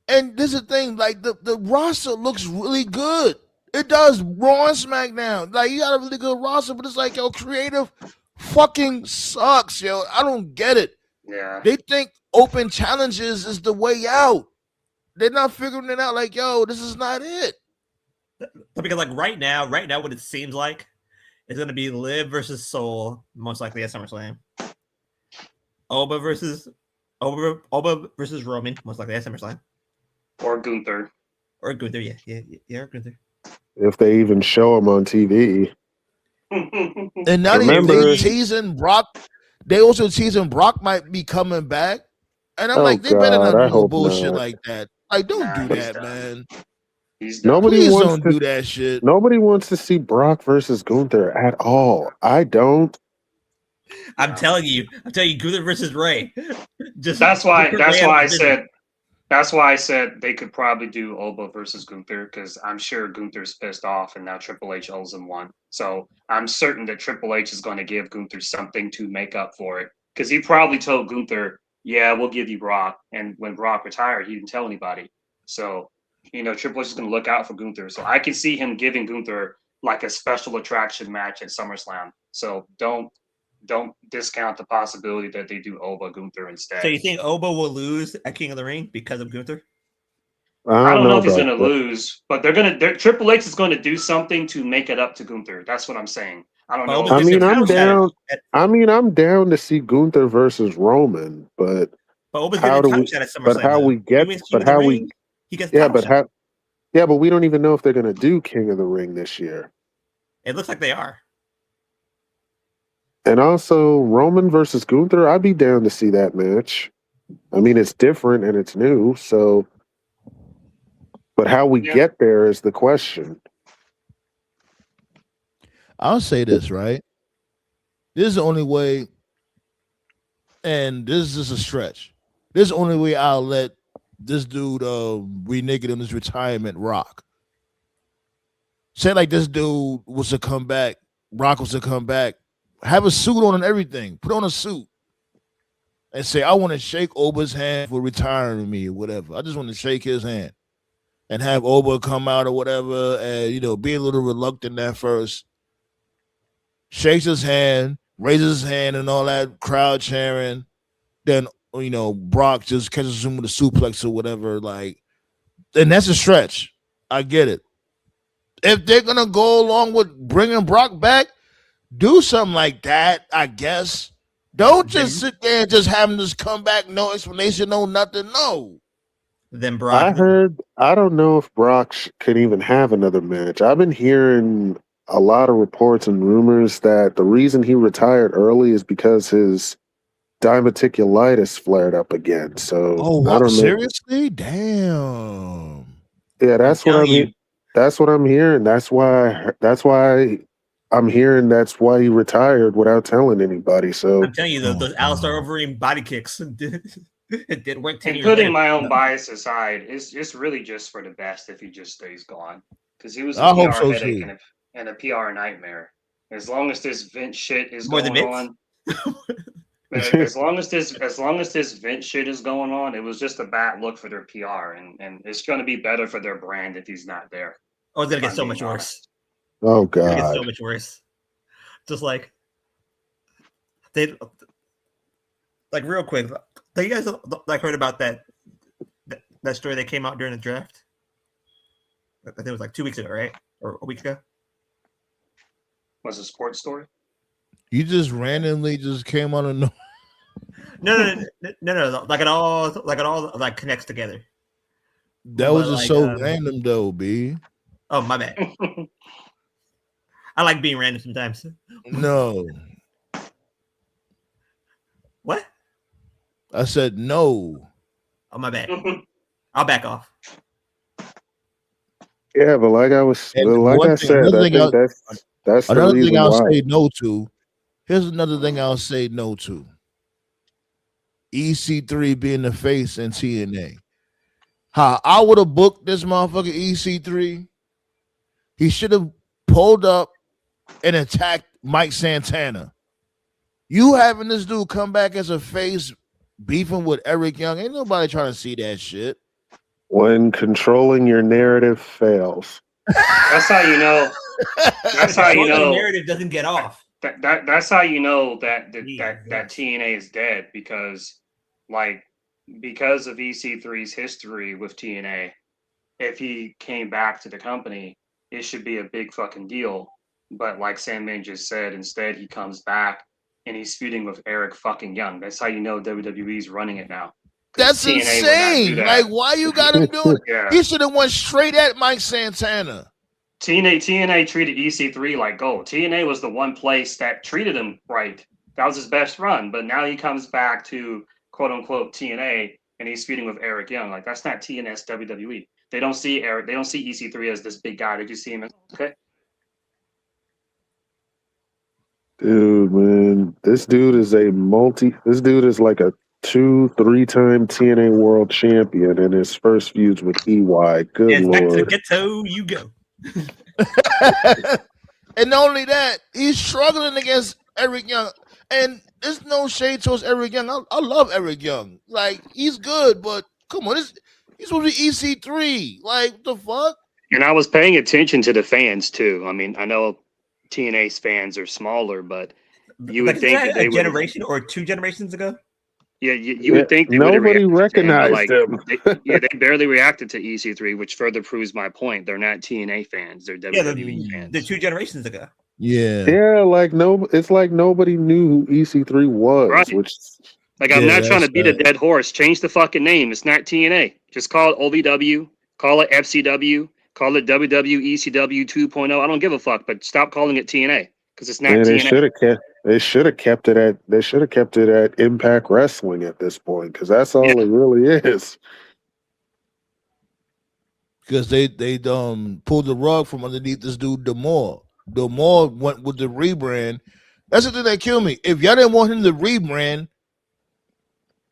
And this is the thing. Like the roster looks really good. It does. Raw and SmackDown. Like you got a really good roster, but it's like yo, creative fucking sucks, yo. I don't get it. Yeah. They think open challenges is the way out. They're not figuring it out. Like yo, this is not it. Because like right now, what it seems like is going to be Liv versus Soul, most likely at SummerSlam. Oba versus Roman, most likely at SummerSlam. Or Gunther. Or Gunther, or Gunther. If they even show him on TV. And not even Remember- they teasing Brock. They also teasing Brock might be coming back. And I'm Oh, like, they better God, not I do no hope bullshit not. like that. Like, don't Nah, do he's that, done. man. He's done. Nobody Please wants don't to do that shit. Nobody wants to see Brock versus Gunther at all. I don't. I'm telling you, Gunther versus Ray. That's why I said they could probably do Oba versus Gunther because I'm sure Gunther's pissed off and now Triple H owes him one. So I'm certain that Triple H is going to give Gunther something to make up for it because he probably told Gunther, "Yeah, we'll give you Brock." And when Brock retired, he didn't tell anybody. So Triple H is going to look out for Gunther. So I can see him giving Gunther like a special attraction match at SummerSlam. So don't discount the possibility that they do Oba Gunther instead. So you think Oba will lose at King of the Ring because of Gunther? I don't know if he's about going to that. lose, but Triple H is going to do something to make it up to Gunther. That's what I'm saying. I don't know. I mean, I'm down. At, I'm down to see Gunther versus Roman, but Oba's how getting do we? title shot at SummerSlam. But how though. we get? He wins King But of the how Ring, we? He gets Yeah, title but shot. how? Yeah, but we don't even know if they're going to do King of the Ring this year. It looks like they are. And also Roman versus Gunther, I'd be down to see that match. I mean, it's different and it's new, so. But how we get there is the question. I'll say this, right? This is the only way, and this is just a stretch. This is the only way I'll let this dude reneged in his retirement rock. Say like this dude was to come back, Rock was to come back, have a suit on and everything, put on a suit, and say, I want to shake Oba's hand for retiring me or whatever. I just want to shake his hand. And have Oba come out or whatever, and be a little reluctant at first. Shakes his hand, raises his hand, and all that crowd cheering. Then Brock just catches him with a suplex or whatever. Like, and that's a stretch. I get it. If they're gonna go along with bringing Brock back, do something like that. I guess. Don't just sit there and just have him just come back, no explanation, no nothing, no. Then Brock. I don't know if Brock could even have another match. I've been hearing a lot of reports and rumors that the reason he retired early is because his diverticulitis flared up again. So I don't know. Seriously? Damn. Yeah, that's what I mean. That's what I'm hearing. That's why I'm hearing that's why he retired without telling anybody. So I'm telling you, those Alistair Overeem body kicks it did work. And putting my own bias aside, it's really just for the best if he just stays gone because he was a PR headache and a PR nightmare. As long as this Vince shit is going on, as long as this Vince shit is going on, it was just a bad look for their PR, and it's going to be better for their brand if he's not there. Oh, it's gonna get so much worse. Oh God, it's gonna get so much worse. Just like like real quick, have you guys like heard about that story that came out during the draft? I think it was like 2 weeks ago, right? Or a week ago? Was it a sports story? You just randomly just came on a No. Like it all like connects together. That was just so random though, B. Oh, my bad. I like being random sometimes. No. What? I said no. Oh, my bad. I'll back off. Yeah, but like I said, I think that's the another reason thing I'll why. say no to. Here's another thing I'll say no to. EC3 being the face in TNA. How I would have booked this motherfucker EC3. He should have pulled up and attacked Mike Santana. You having this dude come back as a face beefing with Eric Young, ain't nobody trying to see that shit. When controlling your narrative fails. That's how you know. That's how you know the narrative doesn't get off. That's how you know that TNA is dead, because of EC3's history with TNA, if he came back to the company, it should be a big fucking deal. But like Sandman just said, instead he comes back and he's feuding with Eric fucking Young. That's how you know WWE's running it now. That's TNA insane. Like, why you got him doing it? Yeah. He should have went straight at Mike Santana. TNA treated EC3 like gold. TNA was the one place that treated him right. That was his best run. But now he comes back to quote unquote TNA and he's feuding with Eric Young. Like, that's not TNS WWE. They don't see Eric. They don't see EC3 as this big guy. They just see him as okay. Dude, man, this dude is like a 2-3-time TNA world champion in his first feuds with EY. Good Lord. Back to ghetto you go. And not only that, he's struggling against Eric Young. And there's no shade towards Eric Young. I love Eric Young. Like, he's good, but come on, he's supposed to be EC3. Like, what the fuck? And I was paying attention to the fans too. I mean, I know TNA's fans are smaller, but you would think that they a generation or 2 generations ago. Yeah, you would think they would have nobody recognized him. Them. They barely reacted to EC3, which further proves my point. They're not TNA fans; they're WWE fans. They're 2 generations ago. Yeah, it's like nobody knew who EC3 was. Right. Which, like, I'm not trying to beat a dead horse. Change the fucking name. It's not TNA. Just call it OVW. Call it FCW. Call it WWECW 2.0. I don't give a fuck, but stop calling it TNA because it's not TNA. They should have kept it at Impact Wrestling at this point, because that's all it really is. Because they pulled the rug from underneath this dude D'Amore. D'Amore went with the rebrand. That's the thing that killed me. If y'all didn't want him to rebrand,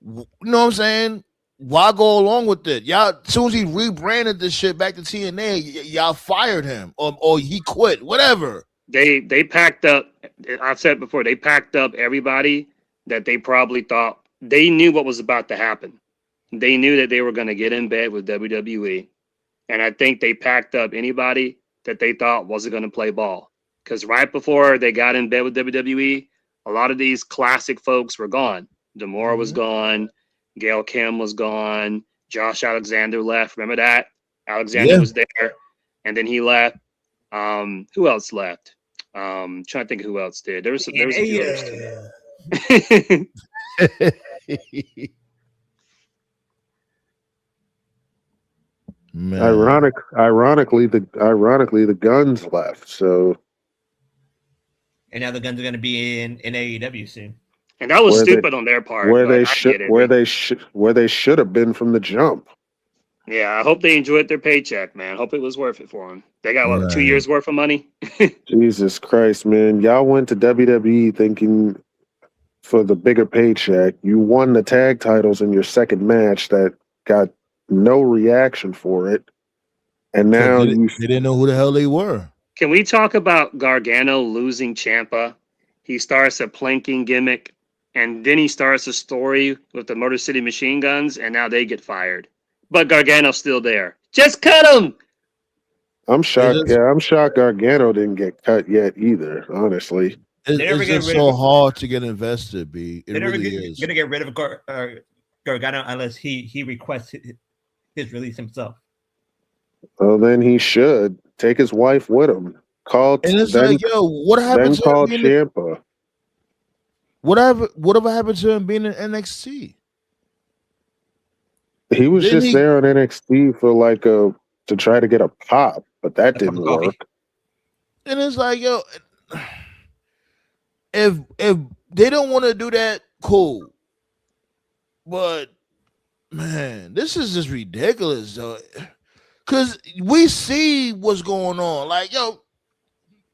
you know what I'm saying? Why go along with it? Y'all, as soon as he rebranded this shit back to TNA, y'all fired him or he quit, whatever. They packed up. I've said before, they packed up everybody that they probably thought they knew what was about to happen. They knew that they were going to get in bed with WWE, and I think they packed up anybody that they thought wasn't going to play ball. Because right before they got in bed with WWE, a lot of these classic folks were gone. D'Amore was gone. Gail Kim was gone. Josh Alexander left. Remember that? Alexander was there, and then he left. Who else left? Trying to think of who else did. There was a few others too. Man. Ironically, the Guns left. So, and now the Guns are going to be in AEW soon. And that was stupid on their part. Where they should have been from the jump. Yeah, I hope they enjoyed their paycheck, man. Hope it was worth it for them. They got 2 years worth of money. Jesus Christ, man! Y'all went to WWE thinking for the bigger paycheck. You won the tag titles in your second match that got no reaction for it, and now they didn't know who the hell they were. Can we talk about Gargano losing Ciampa? He starts a planking gimmick, and then he starts a story with the Motor City Machine Guns, and now they get fired. But Gargano's still there. Just cut him. I'm shocked. Yeah, I'm shocked Gargano didn't get cut yet either, honestly. It's just so hard to get invested, B. It really is. Gonna get rid of Gargano unless he requests his release himself. Well, then he should take his wife with him. And it's like, yo, what happened to call Ciampa? Whatever happened to him being in NXT? He was just there on NXT for to try to get a pop, but that didn't work. And it's like, yo, if they don't want to do that, cool. But man, this is just ridiculous, though. Cause we see what's going on. Like, yo,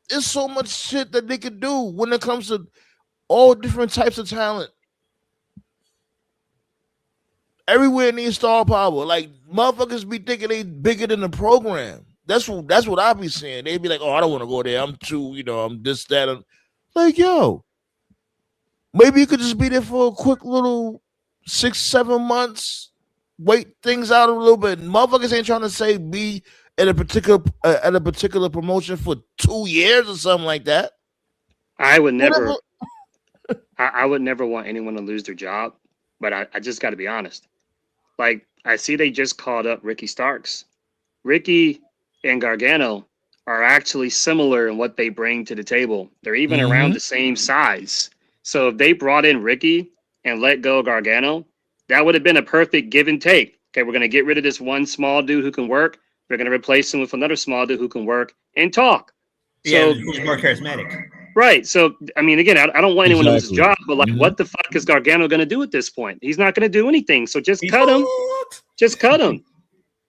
there's so much shit that they could do when it comes to all different types of talent. Everywhere needs star power. Like, motherfuckers be thinking they bigger than the program. That's what I be saying. They be like, oh, I don't want to go there. I'm too, I'm this, that. And like, yo, maybe you could just be there for a quick little 6-7 months, wait things out a little bit. Motherfuckers ain't trying to say be at a particular promotion for 2 years or something like that. I would never I would never want anyone to lose their job, but I just got to be honest. Like, I see they just called up Ricky Starks. Ricky and Gargano are actually similar in what they bring to the table. They're even around the same size. So if they brought in Ricky and let go of Gargano, that would have been a perfect give and take. Okay, we're going to get rid of this one small dude who can work. We're going to replace him with another small dude who can work and talk. Yeah, who's more charismatic. Right. So, I mean, again, I don't want anyone to lose his job, but what the fuck is Gargano going to do at this point? He's not going to do anything. So just cut him. Just cut him.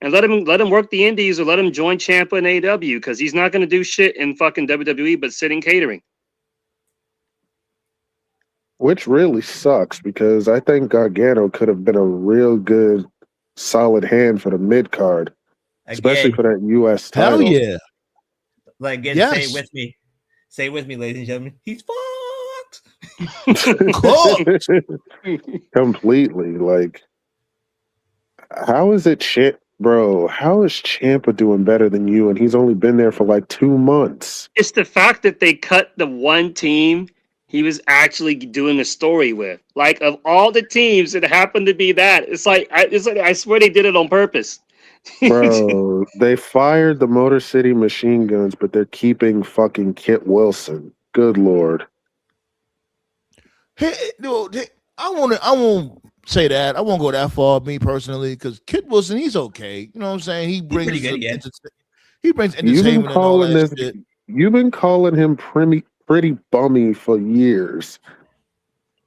And let him work the indies or let him join Ciampa in AEW because he's not going to do shit in fucking WWE but sit in catering. Which really sucks because I think Gargano could have been a real good, solid hand for the mid card, especially for that U.S. title. Hell yeah! Like, say it with me, ladies and gentlemen. He's fucked. Completely. Like, how is it shit? Bro, how is Ciampa doing better than you? And he's only been there for like 2 months. It's the fact that they cut the one team he was actually doing a story with. Like, of all the teams, it happened to be that. It's like I swear they did it on purpose. Bro, they fired the Motor City Machine Guns, but they're keeping fucking Kit Wilson. Good Lord. Hey, I won't say that. I won't go that far, me personally, because Kit Wilson, he's okay. You know what I'm saying? He brings entertainment and all that shit. You've been calling him pretty bummy for years.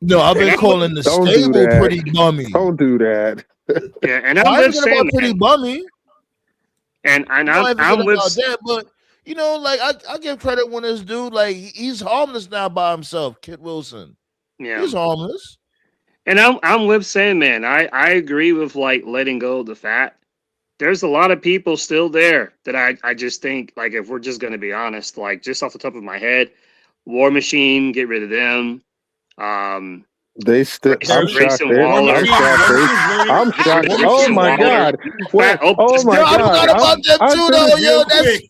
No, I've been calling the stable pretty bummy. Don't do that. Yeah, and I'm just saying pretty bummy. And I'm with that, but like I give credit when this dude, like, he's harmless now by himself, Kit Wilson. Yeah, he's harmless. And I'm with Sandman. I agree with like letting go of the fat. There's a lot of people still there that I just think, like, if we're just gonna be honest, like, just off the top of my head, War Machine, get rid of them. They still. I'm shocked. I'm shocked. Oh my god! Oh my god! I forgot about that too,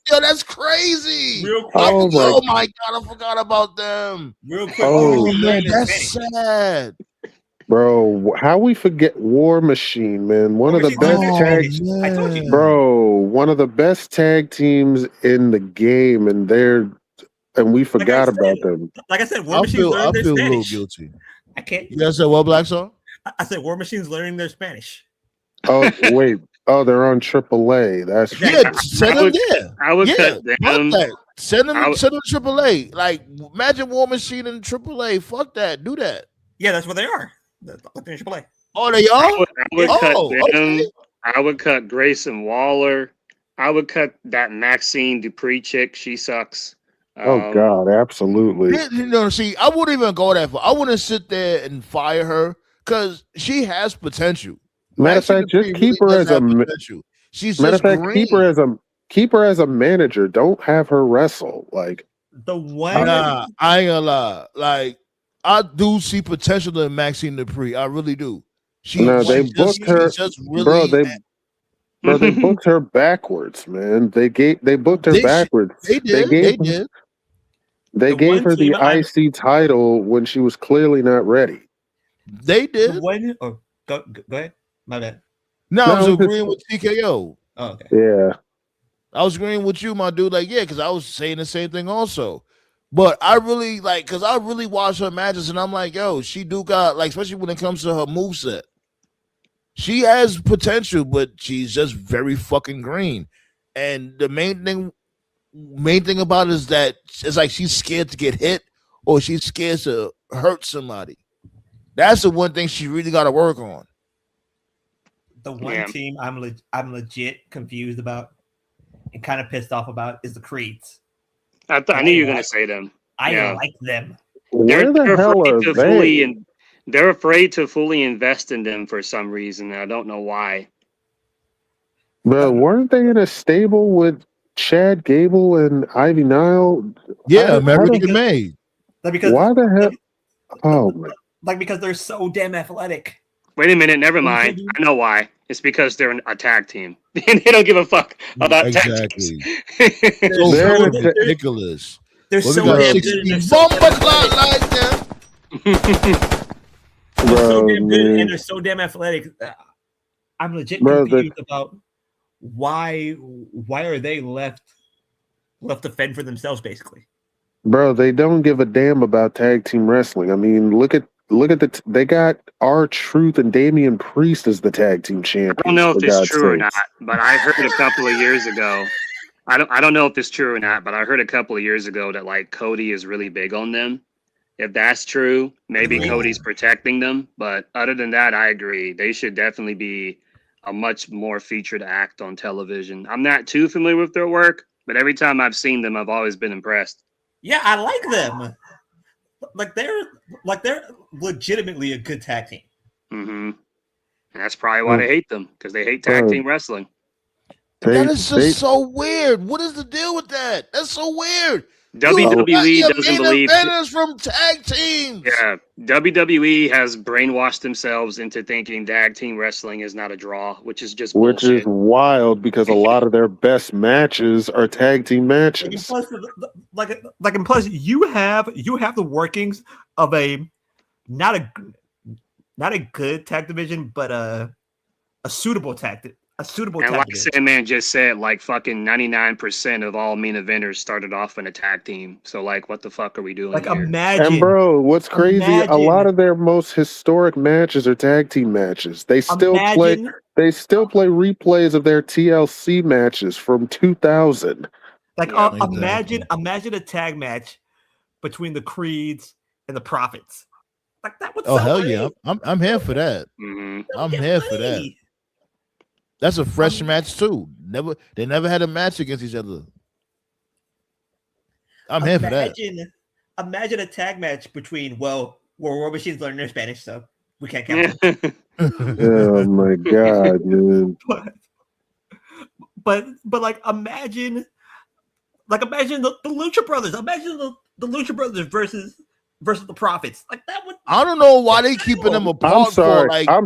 though. That's crazy. Oh my god! I forgot about them. Real quick. Oh man, that's sad. Bro, how we forget War Machine, man? One of the best one of the best tag teams in the game, and we forgot about them. Like I said, War Machine learned their Spanish. I feel a little guilty. I can't. You guys said what, Black Song? I said War Machine's learning their Spanish. Oh wait! Oh, they're on AAA. That's send them there. I would cut them. Send them to AAA. Like, imagine War Machine in AAA. Fuck that. Do that. Yeah, that's where they are. They're in AAA. Oh, they are. I would cut them. Okay. I would cut Grayson Waller. I would cut that Maxine Dupree chick. She sucks. Oh God, absolutely. See, I wouldn't even go that far. I wouldn't sit there and fire her because she has potential. Matter of fact, just keep her as a potential. She's matter of fact, keep her as a manager. Don't have her wrestle. Like, the one. I ain't gonna lie. Like, I do see potential in Maxine Dupree. I really do. They booked her. They booked her backwards, man. They booked her backwards. They did. They gave her the IC title when she was clearly not ready. They did. Go ahead. My bad. No, I was agreeing with TKO. Oh, okay. Yeah. I was agreeing with you, my dude. Like, yeah, because I was saying the same thing also. But I really because I really watch her matches, and I'm like, yo, she do got like, especially when it comes to her moveset. She has potential, but she's just very fucking green. And the main thing about it is that it's like she's scared to get hit or she's scared to hurt somebody. That's the one thing she really got to work on. The one team I'm legit confused about and kind of pissed off about is the Creeds. I knew you were going to say them. I like them. Where the hell are they? They're afraid to fully invest in them for some reason. I don't know why. But weren't they in a stable with Chad Gable and Ivy Nile? Yeah, American Made. Because why the hell? Oh my! Like because they're so damn athletic. Wait a minute, never mind. I know why. It's because they're a tag team. They don't give a fuck about tag teams. They're ridiculous. They're so damn good. They're so damn good and they're so damn athletic. I'm legit confused about why are they left to fend for themselves, basically. Bro, they don't give a damn about tag team wrestling. I mean, look at they got R-Truth and Damian Priest as the tag team champions. I don't know if it's true or not, but I heard a couple of years ago. I don't know if it's true or not, but I heard a couple of years ago that like Cody is really big on them. If that's true, maybe Cody's protecting them. But other than that, I agree. They should definitely be a much more featured act on television. I'm not too familiar with their work, but every time I've seen them, I've always been impressed. Yeah, I like them. They're legitimately a good tag team. Mm-hmm. And that's probably why they hate them, because they hate tag team wrestling. That is just so weird. What is the deal with that? That's so weird. WWE doesn't believe from tag teams. Yeah, WWE has brainwashed themselves into thinking tag team wrestling is not a draw, which is just bullshit. Which is wild because a lot of their best matches are tag team matches. And plus, you have the workings of not a good tag division, but a suitable tag. And like Sandman just said, like fucking 99% of all main eventers started off in a tag team. So like, what the fuck are we doing? Like here? imagine. And bro, what's crazy? A lot of their most historic matches are tag team matches. They still play replays of their TLC matches from 2000. Like imagine a tag match between the Creeds and the Prophets. Like that would. Oh hell yeah! I'm here for that. Mm-hmm. I'm here for that. That's a fresh match too. They never had a match against each other. I'm here for that. Imagine a tag match between War Machines learning their Spanish, so we can't count them. Oh my god, dude. But like imagine the Lucha Brothers. Imagine the Lucha Brothers versus the Prophets. Like that would. I don't know why they keeping them apart. I'm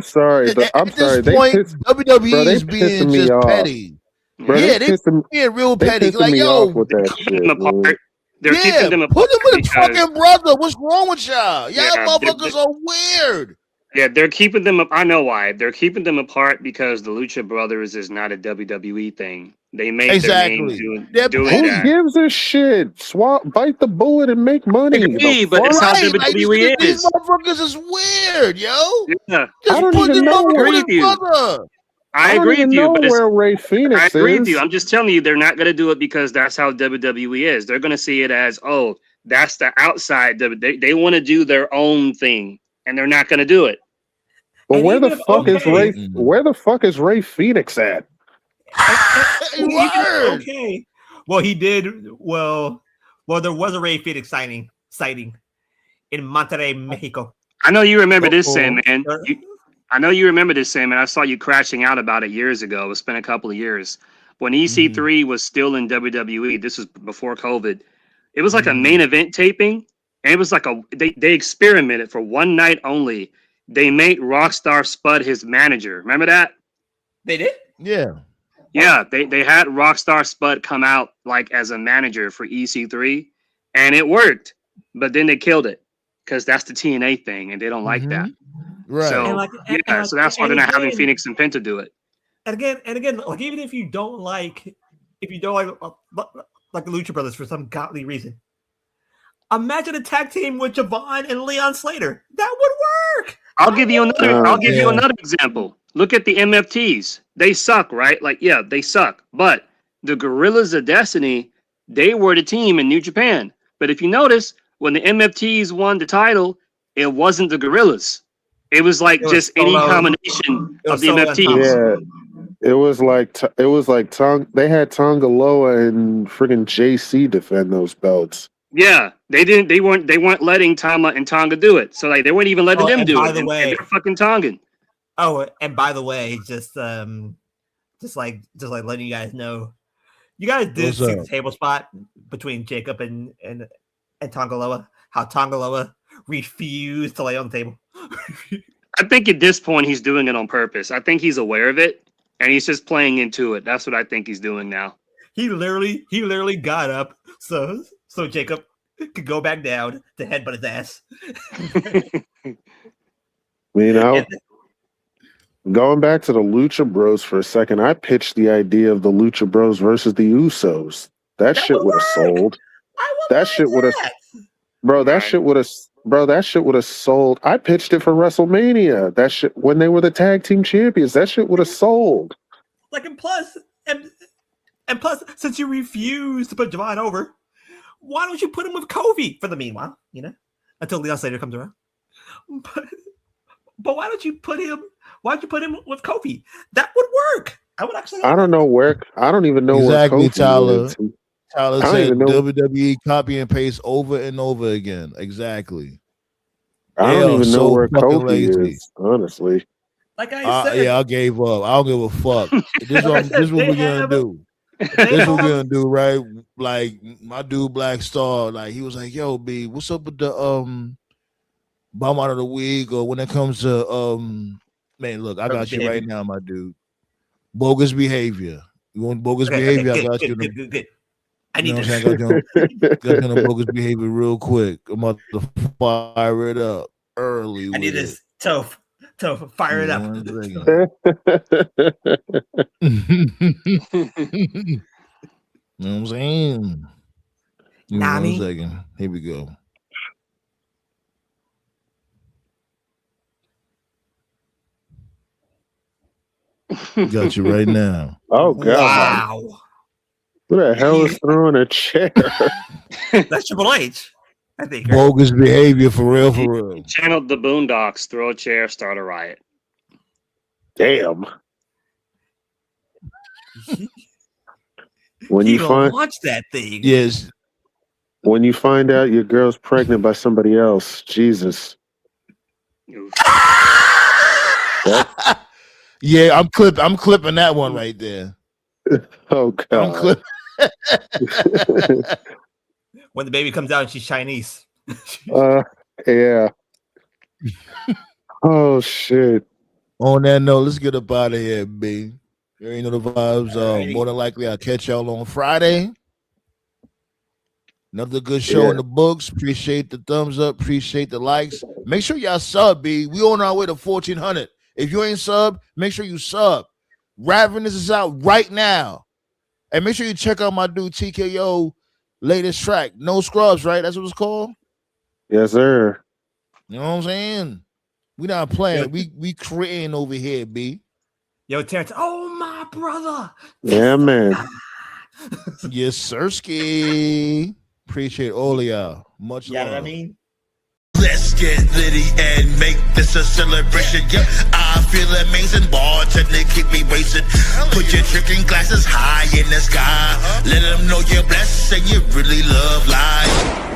sorry. At this point, WWE is being just petty. Bro, yeah, they being real petty. Like yo, with that shit, they're keeping them apart. Put them with a fucking brother. What's wrong with y'all? Y'all motherfuckers are weird. Yeah, they're keeping them up. I know why. They're keeping them apart because the Lucha Brothers is not a WWE thing. They made their name doing that. Who gives a shit? Bite the bullet and make money. But it's how WWE is. These motherfuckers is weird, yo. Yeah. Just I don't put even know where you. I agree with you, but where Ray Phoenix I agree is. with you. I'm just telling you, they're not going to do it because that's how WWE is. They're going to see it as, oh, that's the outside. They want to do their own thing, and they're not going to do it. But where the fuck is Ray? Where the fuck is Ray Phoenix at? Okay. Well, he did. Well, there was a Ray Phoenix sighting in Monterrey, Mexico. I know you remember this, Sandman. I know you remember this, Sam, and I saw you crashing out about it years ago. It's been a couple of years. When EC3 was still in WWE, this was before COVID, it was like a main event taping, and it was like they experimented for one night only. They made Rockstar Spud his manager. Remember that? They did? Yeah. Yeah, they had Rockstar Spud come out like as a manager for EC3, and it worked. But then they killed it because that's the TNA thing, and they don't like that. Right. So so that's why they're not having Phoenix and Penta do it. And again, like even if you don't like the Lucha Brothers for some godly reason, imagine a tag team with Javon and Leon Slater. That would work. I'll give you another example. Look at the MFTs. They suck, right? Like, yeah, they suck. But the Gorillas of Destiny, they were the team in New Japan. But if you notice, when the MFTs won the title, it wasn't the Gorillas. It was like just any combination of the MFTs. Yeah, it was like they had Tonga Loa and friggin' JC defend those belts. Yeah, they weren't letting Tama and Tonga do it. So like they weren't even letting them do it. And they're fucking Tongan. Oh, and by the way, just like letting you guys know, you guys did see the table spot between Jacob and Tongaloa. How Tongaloa refused to lay on the table. I think at this point he's doing it on purpose. I think he's aware of it and he's just playing into it. That's what I think he's doing now. He literally got up so Jacob could go back down to headbutt his ass. You know, going back to the Lucha Bros for a second, I pitched the idea of the Lucha Bros versus the Usos. That shit would have sold. That shit would have, bro. That shit would have sold. I pitched it for WrestleMania. That shit when they were the tag team champions. That shit would have sold. Like and plus, since you refuse to put Javon over, why don't you put him with Kofi for the meanwhile? You know, until Leon Slater comes around. But why don't you put him? Why don't you put him with Kofi? That would work. I would actually. I don't know where. I don't even know exactly, where Kofi Tyler. is. Tyler said WWE copy and paste over and over again. Exactly. I don't even know where Kofi is, honestly. Like I said, I gave up. I don't give a fuck. This is what we're gonna do. This is what we're gonna do, right? Like my dude Black Star, like he was like, "Yo, B, what's up with the bomb out of the week?" Or when it comes to man, look, I got you right now, my dude. Bogus behavior. You want bogus behavior? I got you. Good. I need this. I got you on bogus behavior real quick. I'm about to fire it up early. I need this. Toph, fire it up. You know what I'm saying? Nani? 1 second. Here we go. Got you right now. Oh God! Wow! Who the hell is throwing a chair? That's Triple H. I think. Bogus behavior for real. Channeled the Boondocks. Throw a chair, start a riot. Damn. When you watch that thing. Yes. When you find out your girl's pregnant by somebody else, Jesus. Yeah, I'm clipping that one right there. Oh God. When the baby comes out and she's Chinese. Yeah. Oh shit. On that note, let's get up out of here, B. You already know the vibes. More than likely, I'll catch y'all on Friday. Another good show in the books. Appreciate the thumbs up. Appreciate the likes. Make sure y'all sub, B. We on our way to 1,400. If you ain't sub, make sure you sub. Ravenous is out right now. And make sure you check out my dude TKO latest track. No Scrubs, right? That's what it's called? Yes, sir. You know what I'm saying? We not playing. We creating over here, B. Yo, Terrence. Oh, my brother. Yeah, man. Yes, Sirski. Appreciate all of y'all. Much love. You know what I mean? Let's get litty and make this a celebration. Yep, I feel amazing. Bartender, keep me racing. Put your drinking glasses high in the sky. Let them know you're blessed and you really love life.